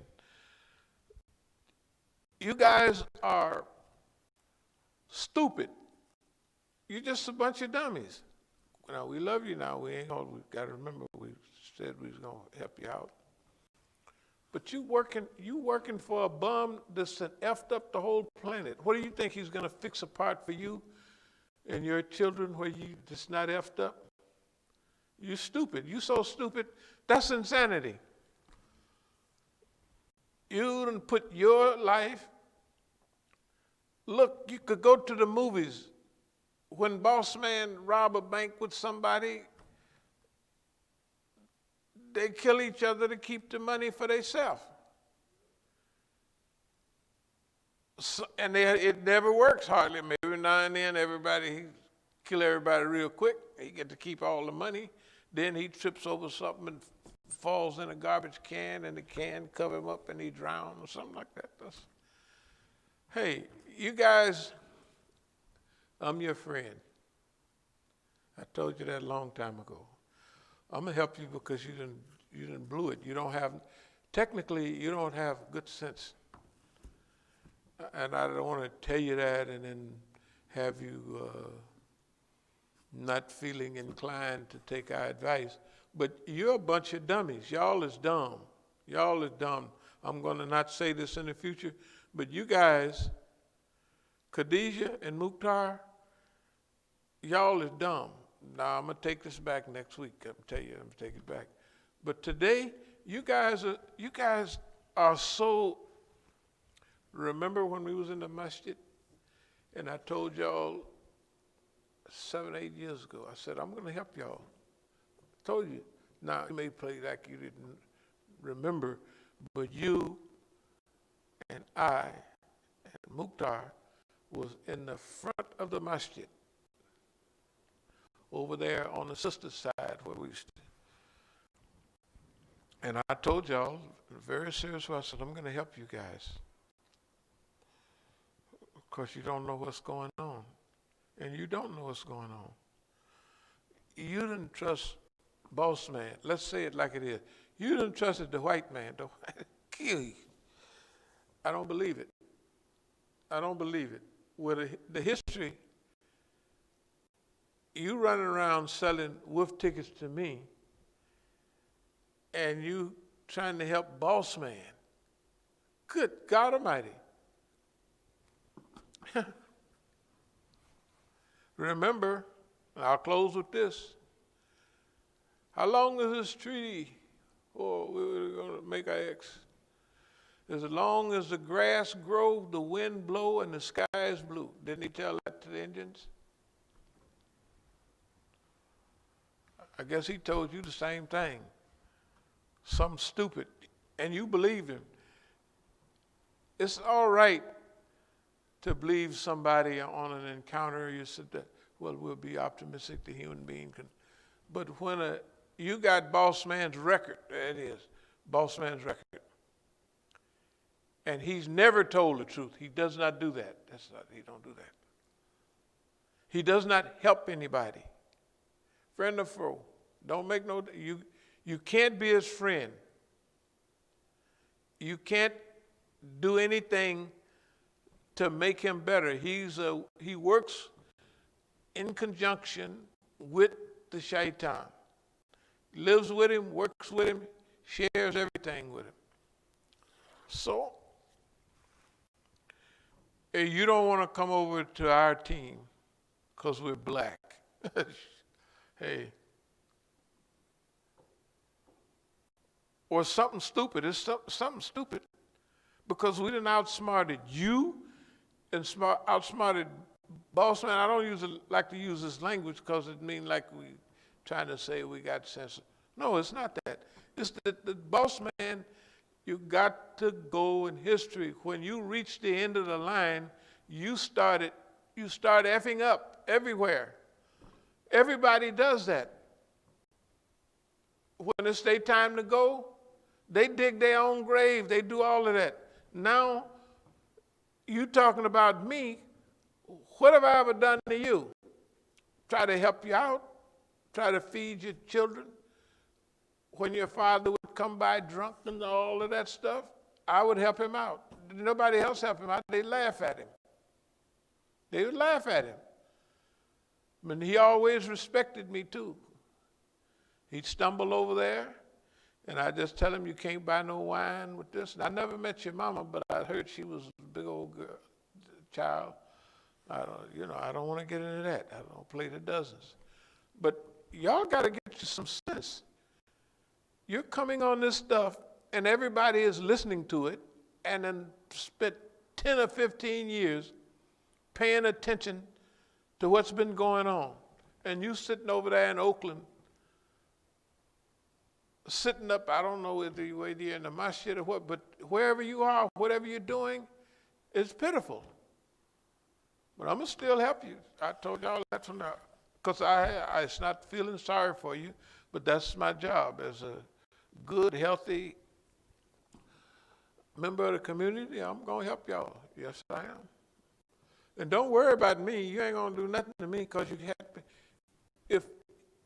You guys are stupid. You're just a bunch of dummies. Now we love you. Now we got to remember we said we was gonna help you out. But you working for a bum that's effed up the whole planet. What do you think he's gonna fix a part for you and your children where you just not effed up? You stupid. You so stupid. That's insanity. You done put your life. Look, you could go to the movies. When boss man rob a bank with somebody, they kill each other to keep the money for themselves. So, and it never works hardly. Maybe now and then he kill everybody real quick. He get to keep all the money. Then he trips over something and falls in a garbage can, and the can cover him up and he drowns or something like that. Hey, you guys, I'm your friend. I told you that a long time ago. I'm gonna help you because you didn't blew it. Technically, you don't have good sense. And I don't want to tell you that and then have you not feeling inclined to take our advice. But you're a bunch of dummies. Y'all is dumb. Y'all is dumb. I'm gonna not say this in the future, but you guys, Khadijah and Mukhtar, y'all is dumb. Now I'm gonna take this back next week. I'm gonna take it back. But today, you guys are so. Remember when we was in the masjid, and I told y'all 7, 8 years ago. I said I'm gonna help y'all. I told you. Now you may play like you didn't remember, but you and I and Mukhtar was in the front of the masjid. Over there on the sister side where we used to. And I told y'all, very seriously, I said, I'm going to help you guys. Of course, you don't know what's going on. And you don't know what's going on. You didn't trust boss man. Let's say it like it is. You didn't trust the white man. The white kill you. I don't believe it. I don't believe it. With the history, you running around selling wolf tickets to me, and you trying to help boss man. Good God Almighty. Remember, I'll close with this. How long is this treaty? Oh, we were going to make our ex. As long as the grass grow, the wind blow, and the sky is blue. Didn't he tell that to the Indians? I guess he told you the same thing. Something stupid, and you believed him. It's all right to believe somebody on an encounter. You said that, well, we'll be optimistic, the human being can. But when you got boss man's record, there it is, boss man's record. And he's never told the truth. He does not do that. He don't do that. He does not help anybody. Friend or foe. Don't make no, you can't be his friend. You can't do anything to make him better. He works in conjunction with the shaitan. Lives with him, works with him, shares everything with him. So, you don't want to come over to our team because we're black. Hey. Or something stupid. It's something stupid because we done outsmarted you and outsmarted boss man. I don't like to use this language because it means like we trying to say we got sense. No, it's not that. It's the boss man. You got to go in history. When you reach the end of the line, you start effing up everywhere. Everybody does that. When it's their time to go, they dig their own grave. They do all of that. Now, you talking about me, what have I ever done to you? Try to help you out? Try to feed your children? When your father would come by drunk and all of that stuff, I would help him out. Nobody else help him out. They laugh at him. They would laugh at him. But he always respected me too. He'd stumble over there, and I just tell him, you can't buy no wine with this. And I never met your mama, but I heard she was a big old girl, child. I don't want to get into that. I don't play the dozens. But y'all got to get you some sense. You're coming on this stuff, and everybody is listening to it, and then spent 10 or 15 years paying attention to what's been going on. And you sitting over there in Oakland, sitting up, I don't know whether you're in the masjid or what, but wherever you are, whatever you're doing, it's pitiful. But I'm going to still help you. I told y'all that from now. Because it's not feeling sorry for you, but that's my job as a good, healthy member of the community. I'm going to help y'all. Yes, I am. And don't worry about me. You ain't going to do nothing to me because you can't. If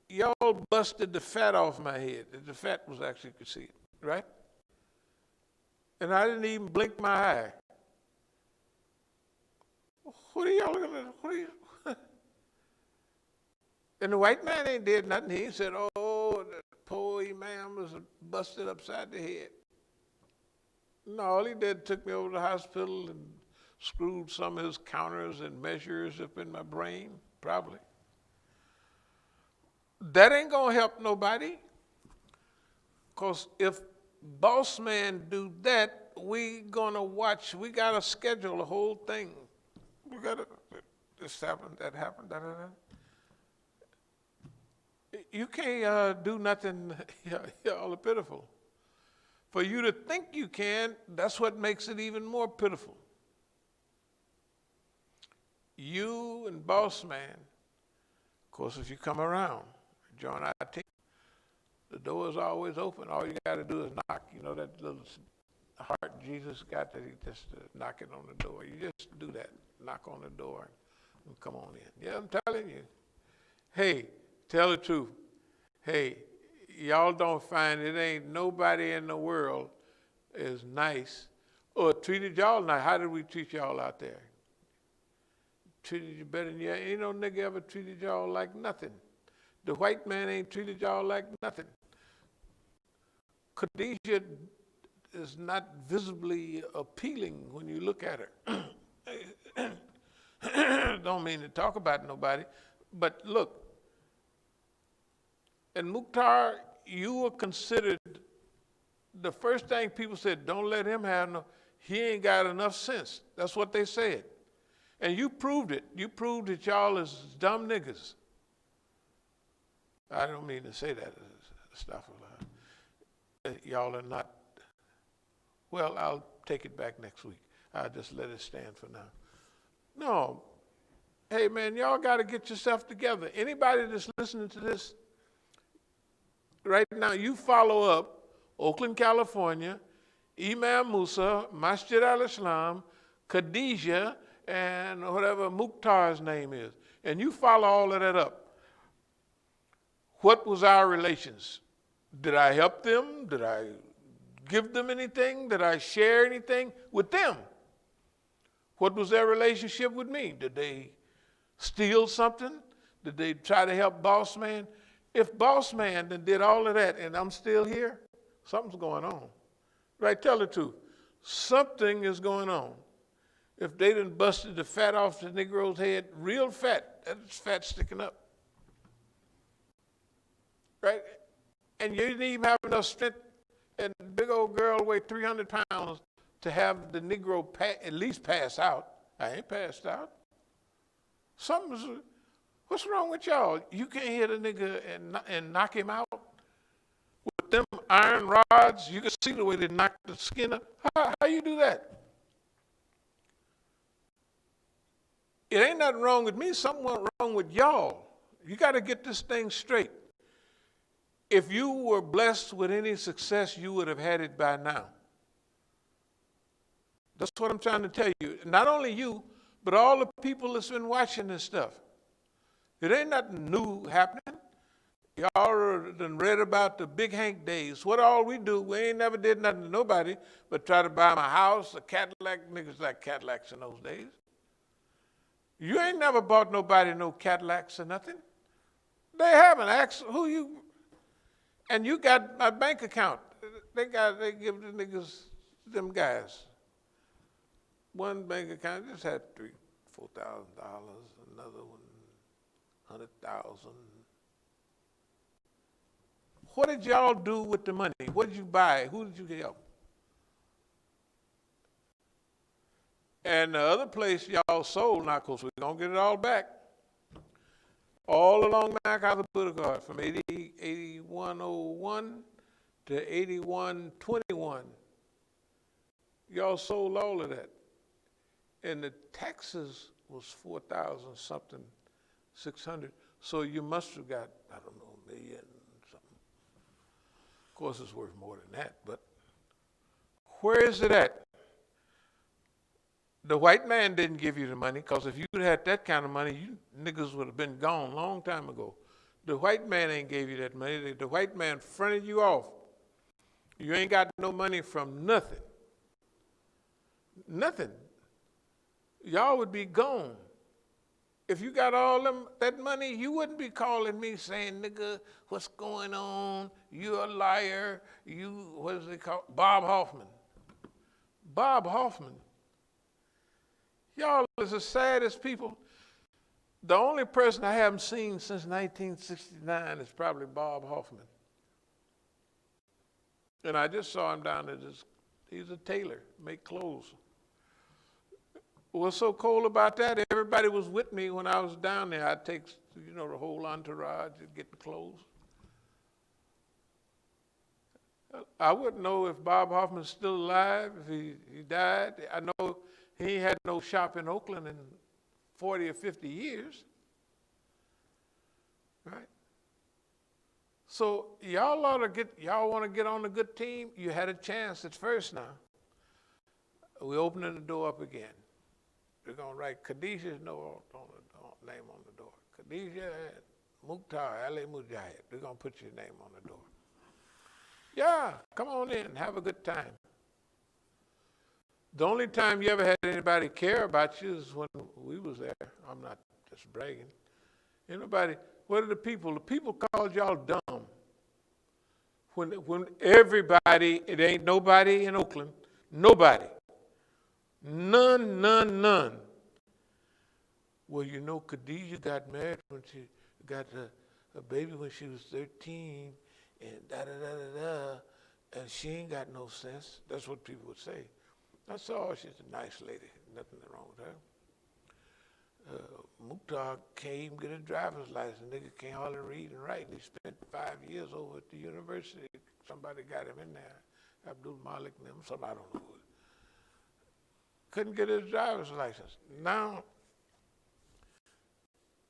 y'all busted the fat off my head, the fat was actually, you could see it, right? And I didn't even blink my eye. What are y'all looking at? What are you? And the white man ain't did nothing. He said, oh, the poor imam was busted upside the head. No, all he did took me over to the hospital and screwed some of his counters and measures up in my brain, probably. That ain't gonna help nobody. Because if boss man do that, we gonna watch, we gotta schedule the whole thing. We gotta, this happened, that happened, da-da-da. You can't do nothing, y'all are pitiful. For you to think you can, that's what makes it even more pitiful. You and boss man, of course, if you come around, join our team, the door is always open. All you got to do is knock. You know that little heart Jesus got that he just knocking on the door. You just do that, knock on the door and come on in. Yeah, I'm telling you. Hey, tell the truth. Hey, y'all don't find it ain't nobody in the world is nice or treated y'all nice. How did we treat y'all out there? Treated you better than you. Ain't no nigga ever treated y'all like nothing. The white man ain't treated y'all like nothing. Khadijah is not visibly appealing when you look at her. Don't mean to talk about nobody, but look. And Mukhtar, you were considered the first thing people said, don't let him have no, he ain't got enough sense. That's what they said. And you proved it. You proved that y'all is dumb niggas. I don't mean to say that stuff. Y'all are not, well, I'll take it back next week. I'll just let it stand for now. No. Hey, man, y'all got to get yourself together. Anybody that's listening to this right now, you follow up Oakland, California, Imam Musa, Masjid al-Islam, Khadijah, and whatever Mukhtar's name is. And you follow all of that up. What was our relations? Did I help them? Did I give them anything? Did I share anything with them? What was their relationship with me? Did they steal something? Did they try to help Boss Man? If Boss Man then did all of that and I'm still here, something's going on. Right, tell the truth. Something is going on. If they done busted the fat off the Negro's head, real fat, that's fat sticking up. Right? And you didn't even have enough strength, and the big old girl weighed 300 pounds to have the Negro at least pass out. I ain't passed out. What's wrong with y'all? You can't hit a nigga and knock him out? With them iron rods, you can see the way they knock the skin up. How you do that? It ain't nothing wrong with me. Something went wrong with y'all. You got to get this thing straight. If you were blessed with any success, you would have had it by now. That's what I'm trying to tell you. Not only you, but all the people that's been watching this stuff. It ain't nothing new happening. Y'all done read about the Big Hank days. What all we do, we ain't never did nothing to nobody but try to buy my house, a Cadillac. Niggas like Cadillacs in those days. You ain't never bought nobody no Cadillacs or nothing. They haven't. Asked who you, and you got my bank account. They give the niggas, them guys. One bank account just had $4,000, another one, 100,000. What did y'all do with the money? What did you buy? Who did you help? And the other place y'all sold, now, of course, we're going to get it all back. All along As-Sabiqun Boulevard from 8101 to 8121. Y'all sold all of that. And the taxes was 4,000 something, 600. So you must have got, I don't know, a million something. Of course, it's worth more than that, but where is it at? The white man didn't give you the money, because if you'd had that kind of money, you niggas would have been gone a long time ago. The white man ain't gave you that money. The white man fronted you off. You ain't got no money from nothing. Nothing. Y'all would be gone. If you got all that money, you wouldn't be calling me saying, nigga, what's going on? You're a liar. What is it called? Bob Hoffman. Bob Hoffman. Y'all is the saddest people. The only person I haven't seen since 1969 is probably Bob Hoffman. And I just saw him down there. He's a tailor, make clothes. What's so cool about that? Everybody was with me when I was down there. I'd take, the whole entourage and get the clothes. I wouldn't know if Bob Hoffman's still alive, if he died. I know he had no shop in Oakland in 40 or 50 years, right? So y'all want to get on a good team? You had a chance at first now. We're opening the door up again. We're going to write Khadijah's name on the door. Khadijah Mukhtar, Ali Mujahid. We're going to put your name on the door. Yeah, come on in, have a good time. The only time you ever had anybody care about you is when we was there. I'm not just bragging. Anybody, what are the people? The people called y'all dumb. When everybody, it ain't nobody in Oakland, nobody. None. Well, Khadijah got married when she got a baby when she was 13, and and she ain't got no sense. That's what people would say. I said, oh, she's a nice lady. Nothing wrong with her. Mukhtar came get a driver's license. Nigga can't hardly read and write. And he spent 5 years over at the university. Somebody got him in there. Abdul Malik and them, some I don't know. Couldn't get his driver's license. Now,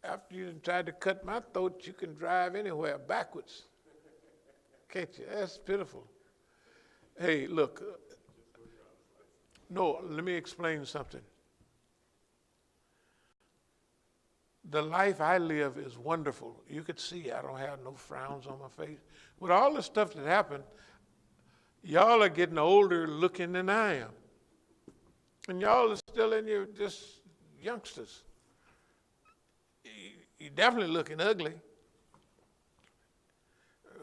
after you tried to cut my throat, you can drive anywhere backwards. Can't you? That's pitiful. Hey, look. No, let me explain something. The life I live is wonderful. You could see I don't have no frowns on my face. With all the stuff that happened, y'all are getting older looking than I am. And y'all are still in your just youngsters. You're definitely looking ugly.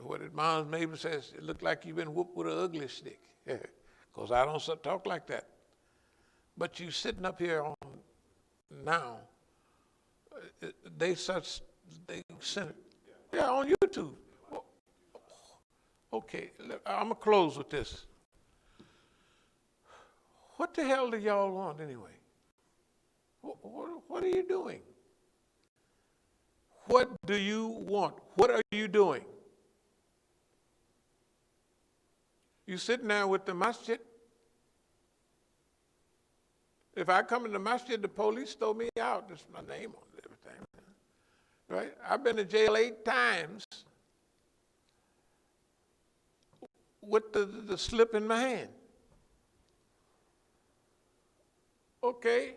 What did Mom's Mabel says, it looked like you've been whooped with an ugly stick. Because I don't talk like that. But you sitting up here on now, they sent it. Yeah, on YouTube. Okay, I'm going to close with this. What the hell do y'all want anyway? What are you doing? What do you want? What are you doing? You sitting there with the masjid? If I come in the masjid, the police throw me out. There's my name on it, everything. Right? I've been to jail 8 times with the slip in my hand. Okay,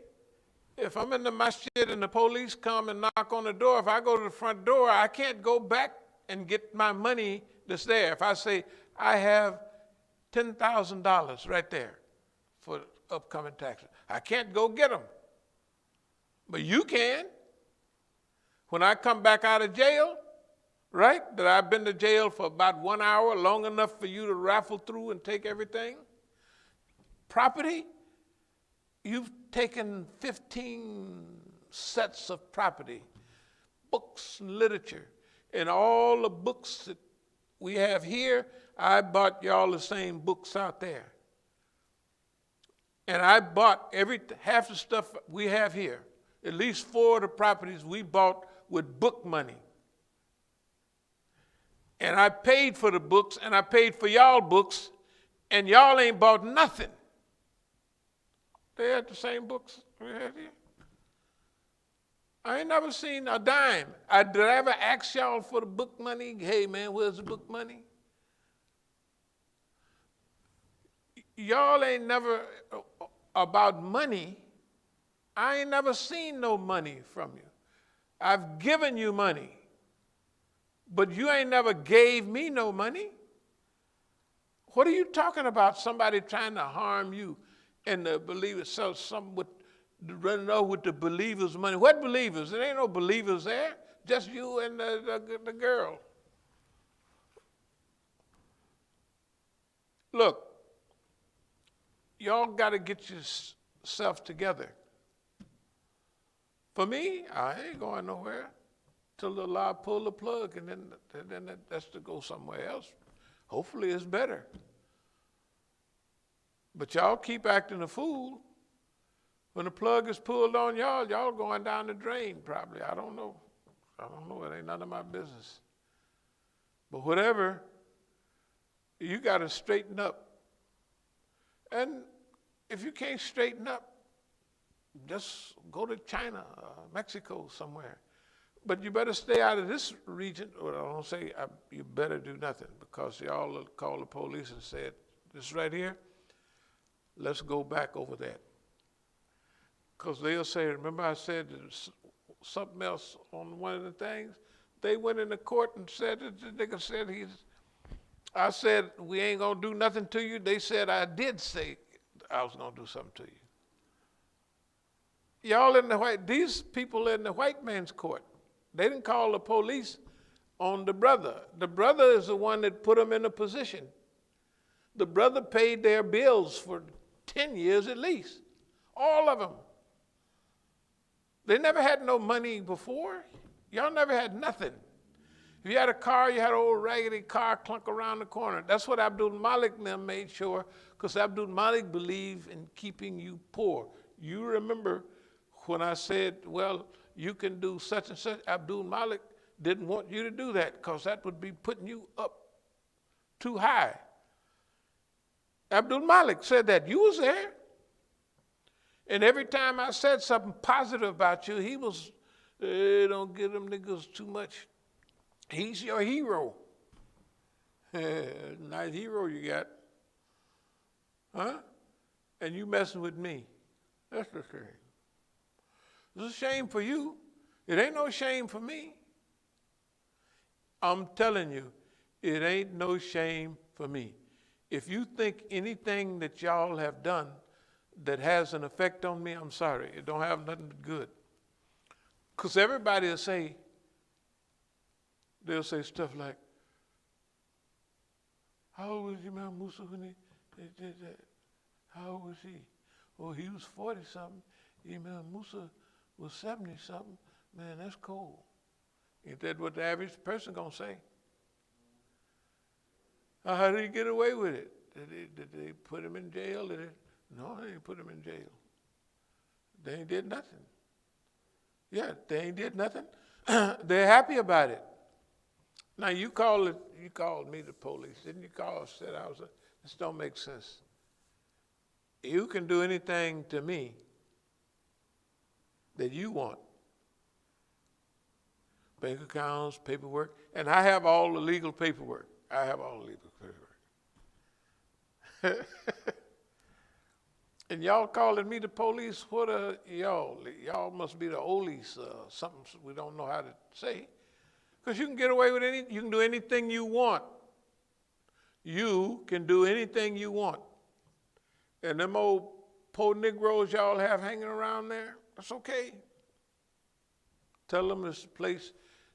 if I'm in the masjid and the police come and knock on the door, if I go to the front door, I can't go back and get my money that's there. If I say, I have $10,000 right there for upcoming taxes, I can't go get them. But you can. When I come back out of jail, right, that I've been to jail for about 1 hour, long enough for you to raffle through and take everything, property, you've taken 15 sets of property, books and literature, and all the books that we have here, I bought y'all the same books out there. And I bought half the stuff we have here, at least 4 of the properties we bought with book money. And I paid for the books, and I paid for y'all books, and y'all ain't bought nothing. They had the same books we had here. I ain't never seen a dime. Did I ever ask y'all for the book money? Hey, man, where's the book money? Y'all ain't never, about money, I ain't never seen no money from you. I've given you money, but you ain't never gave me no money. What are you talking about? Somebody trying to harm you and the believers, so some would run off with the believers' money. What believers? There ain't no believers there, just you and the girl. Look, y'all got to get yourself together. For me, I ain't going nowhere till the law pull the plug, and then that's to go somewhere else. Hopefully it's better. But y'all keep acting a fool. When the plug is pulled on y'all, y'all going down the drain probably. I don't know. It ain't none of my business. But whatever, you got to straighten up. And if you can't straighten up, just go to China, Mexico, somewhere. But you better stay out of this region, or I don't say you better do nothing, because y'all will call the police and say, this right here, let's go back over that. Because they'll say, remember I said something else on one of the things? They went into court and said, the nigga said I said, we ain't gonna do nothing to you. They said I did say I was gonna do something to you. Y'all these people in the white man's court, they didn't call the police on the brother. The brother is the one that put them in a position. The brother paid their bills for 10 years at least, all of them. They never had no money before. Y'all never had nothing. If you had a car, you had an old raggedy car clunk around the corner. That's what Abdul Malik and them made sure, because Abdul Malik believed in keeping you poor. You remember when I said, well, you can do such and such. Abdul Malik didn't want you to do that because that would be putting you up too high. Abdul Malik said that. You was there. And every time I said something positive about you, he was, don't give them niggas too much. He's your hero. Nice hero you got. Huh? And you messing with me. That's the shame. It's a shame for you. It ain't no shame for me. I'm telling you, it ain't no shame for me. If you think anything that y'all have done that has an effect on me, I'm sorry. It don't have nothing but good. Because everybody will say, they'll say stuff like, how old was Imam Musa when he did that? How old was he? Oh, he was 40-something. Imam Musa was 70-something. Man, that's cold. Ain't that what the average person gonna say? How did he get away with it? Did they put him in jail? No, they didn't put him in jail. They ain't did nothing. Yeah, they ain't did nothing. They're happy about it. Now you called me the police, didn't you? Said I was this don't make sense. You can do anything to me that you want. Bank accounts, paperwork, and I have all the legal paperwork. I have all the legal paperwork. And y'all calling me the police? What are y'all? Y'all must be the oldies, something we don't know how to say. Because you can get away with you can do anything you want. You can do anything you want. And them old poor Negroes y'all have hanging around there, that's okay. Tell them it's a place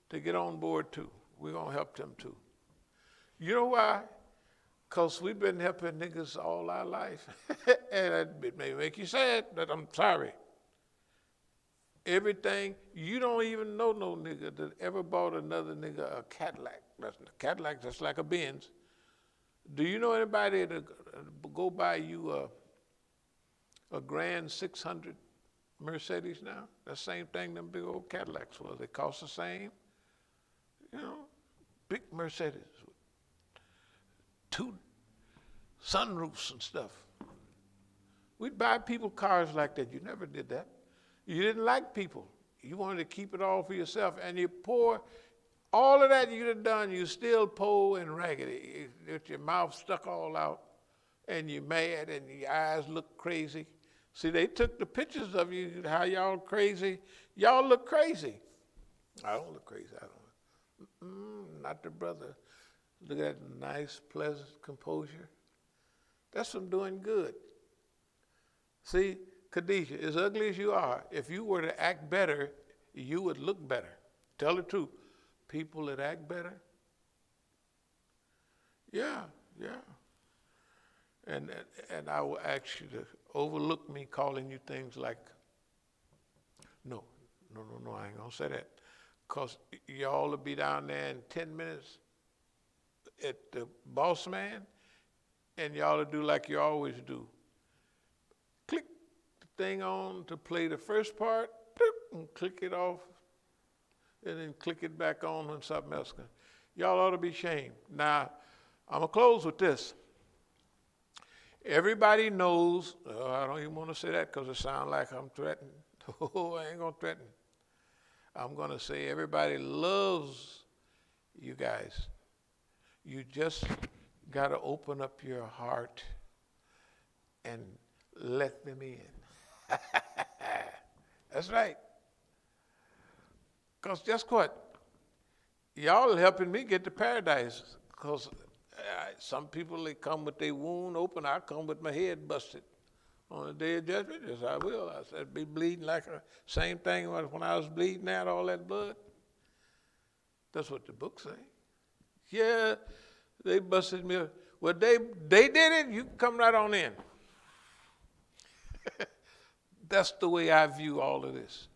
to get on board too. We're going to help them too. You know why? Because we've been helping niggas all our life. And it may make you sad, but I'm sorry. Everything, you don't even know no nigga that ever bought another nigga a Cadillac. That's a Cadillac, just like a Benz. Do you know anybody that go buy you a grand 600 Mercedes now? That's the same thing them big old Cadillacs was. They cost the same. You know, big Mercedes. 2 sunroofs and stuff. We'd buy people cars like that. You never did that. You didn't like people. You wanted to keep it all for yourself. And you're poor. All of that you'd have done, you're still poor and raggedy. With your mouth stuck all out. And you're mad and your eyes look crazy. See, they took the pictures of you, how y'all crazy. Y'all look crazy. I don't look crazy. I don't. Not the brother. Look at that nice, pleasant composure. That's from doing good. See, Khadijah, as ugly as you are, if you were to act better, you would look better. Tell the truth. People that act better, yeah. And I will ask you to overlook me calling you things like, no, I ain't gonna say that. Because y'all will be down there in 10 minutes at the boss man, and y'all will do like you always do. Click the thing on to play the first part, and click it off, and then click it back on when something else comes. Y'all ought to be ashamed. Now, I'm going to close with this. Everybody knows, I don't even want to say that because it sounds like I'm threatening. Oh, I ain't going to threaten. I'm going to say everybody loves you guys. You just got to open up your heart and let them in. That's right. Because guess what? Y'all are helping me get to paradise. Because some people, they come with their wound open. I come with my head busted. On the day of judgment, yes, I will. I said, be bleeding like the same thing when I was bleeding out all that blood. That's what the book say. Yeah, they busted me up. Well, they did it. You come right on in. That's the way I view all of this.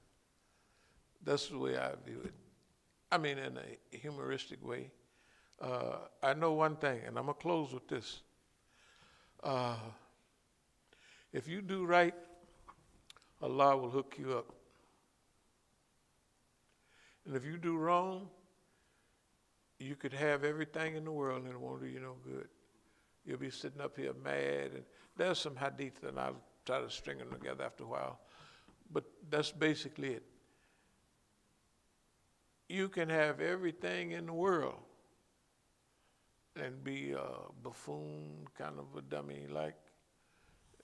That's the way I view it. I mean in a humoristic way. I know one thing, and I'm going to close with this. If you do right, Allah will hook you up. And if you do wrong, you could have everything in the world and it won't do you no good. You'll be sitting up here mad. And there's some hadith, and I'll try to string them together after a while. But that's basically it. You can have everything in the world and be a buffoon, kind of a dummy, like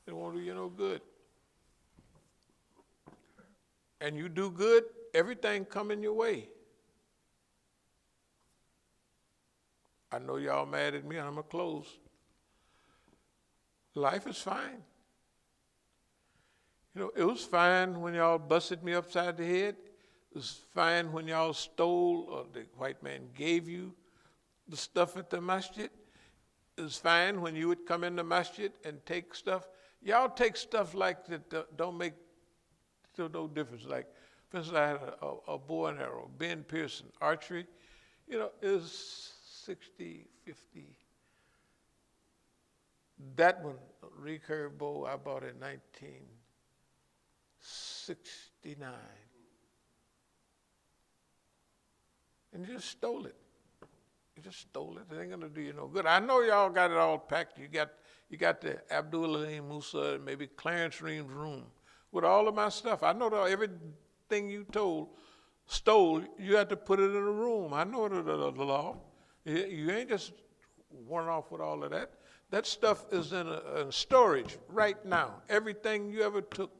it won't do you no good. And you do good, everything coming your way. I know y'all mad at me, and I'm going to close. Life is fine. You know, it was fine when y'all busted me upside the head. It was fine when y'all stole, or the white man gave you the stuff at the masjid. It was fine when you would come in the masjid and take stuff. Y'all take stuff like that don't make no difference. Like, for instance, I had a bow and arrow, Ben Pearson, archery. You know, it was 60, 50. That one, recurve bow, I bought in 1969. And you just stole it. You just stole it. It ain't gonna do you no good. I know y'all got it all packed. You got the Abdul Alim Musa and maybe Clarence Ream's room with all of my stuff. I know that everything you stole, you had to put it in a room. I know the law. You ain't just run off with all of that. That stuff is in storage right now. Everything you ever took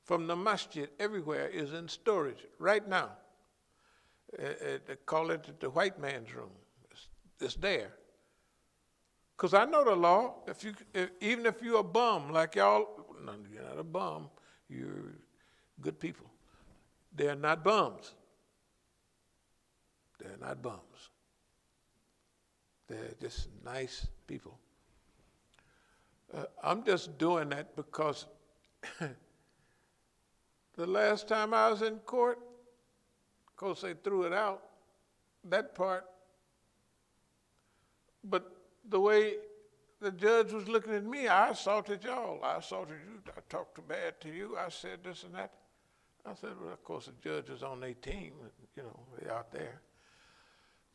from the masjid everywhere is in storage right now. They call it the white man's room. It's there. Because I know the law. Even if you're a bum like y'all, no, you're not a bum. You're good people. They're not bums. They're not bums. They're just nice people. I'm just doing that because the last time I was in court, of course they threw it out, that part. But the way the judge was looking at me, I assaulted y'all. I assaulted you. I talked too bad to you. I said this and that. I said, well, of course the judge is on their team. You know, they're out there.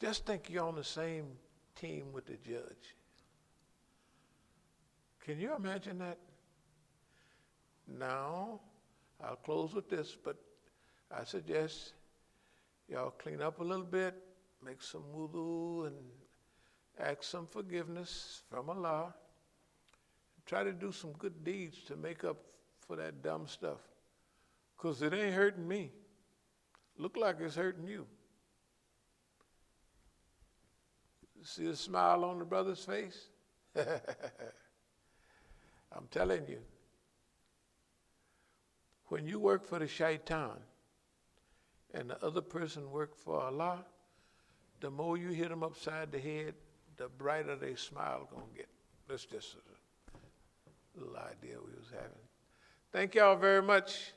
Just think you're on the same team with the judge. Can you imagine that? Now, I'll close with this, but I suggest y'all clean up a little bit, make some wudu, and ask some forgiveness from Allah. Try to do some good deeds to make up for that dumb stuff. Because it ain't hurting me. Look like it's hurting you. See a smile on the brother's face? I'm telling you, when you work for the shaitan and the other person work for Allah, the more you hit them upside the head, the brighter their smile gonna get. That's just a little idea we was having. Thank y'all very much.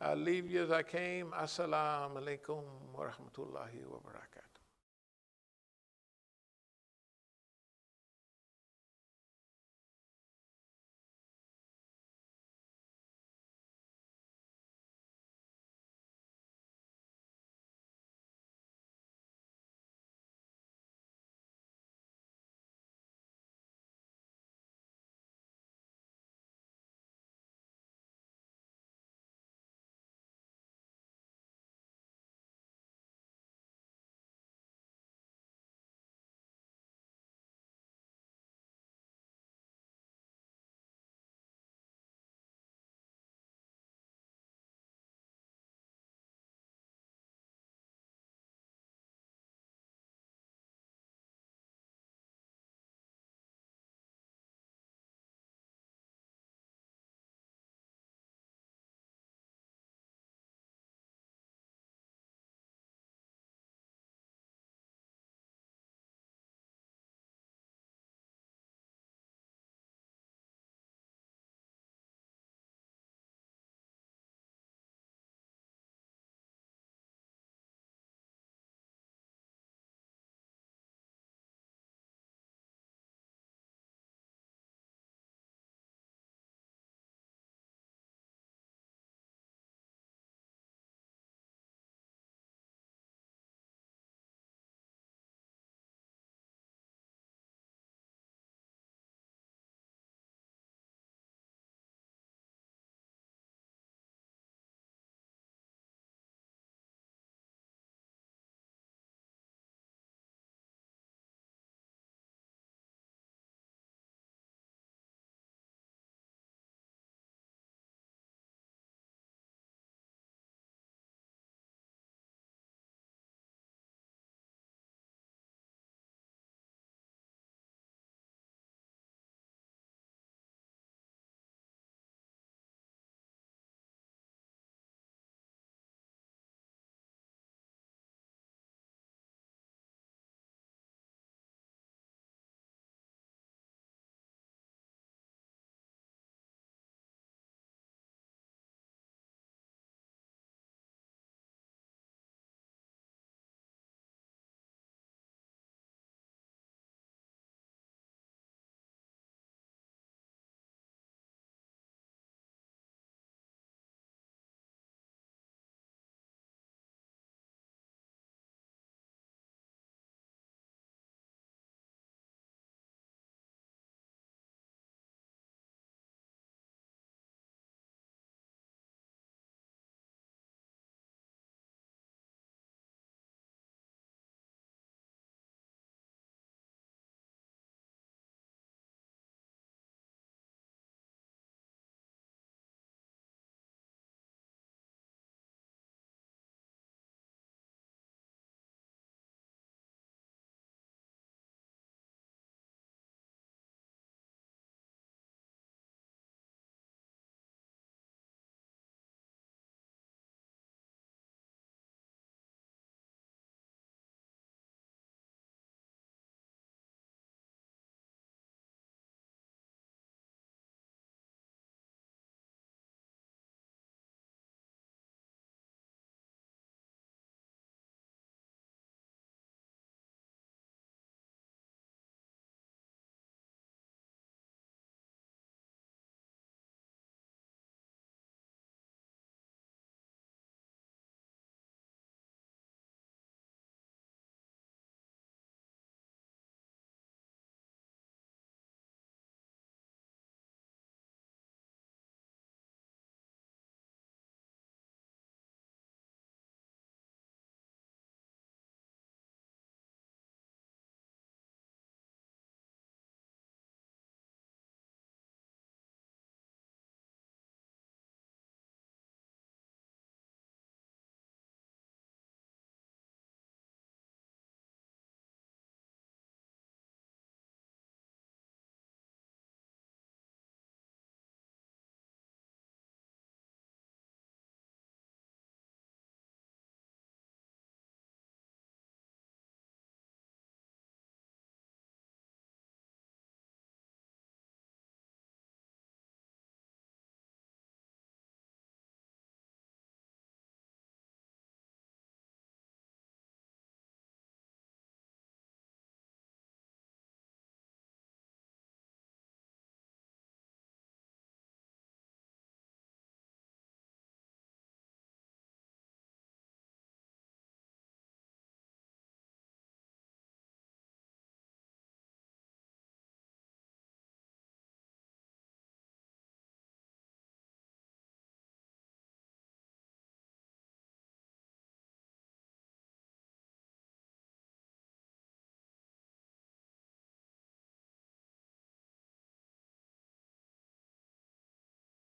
I'll leave you as I came. As-salamu alaikum wa rahmatullahi wa barakatuh.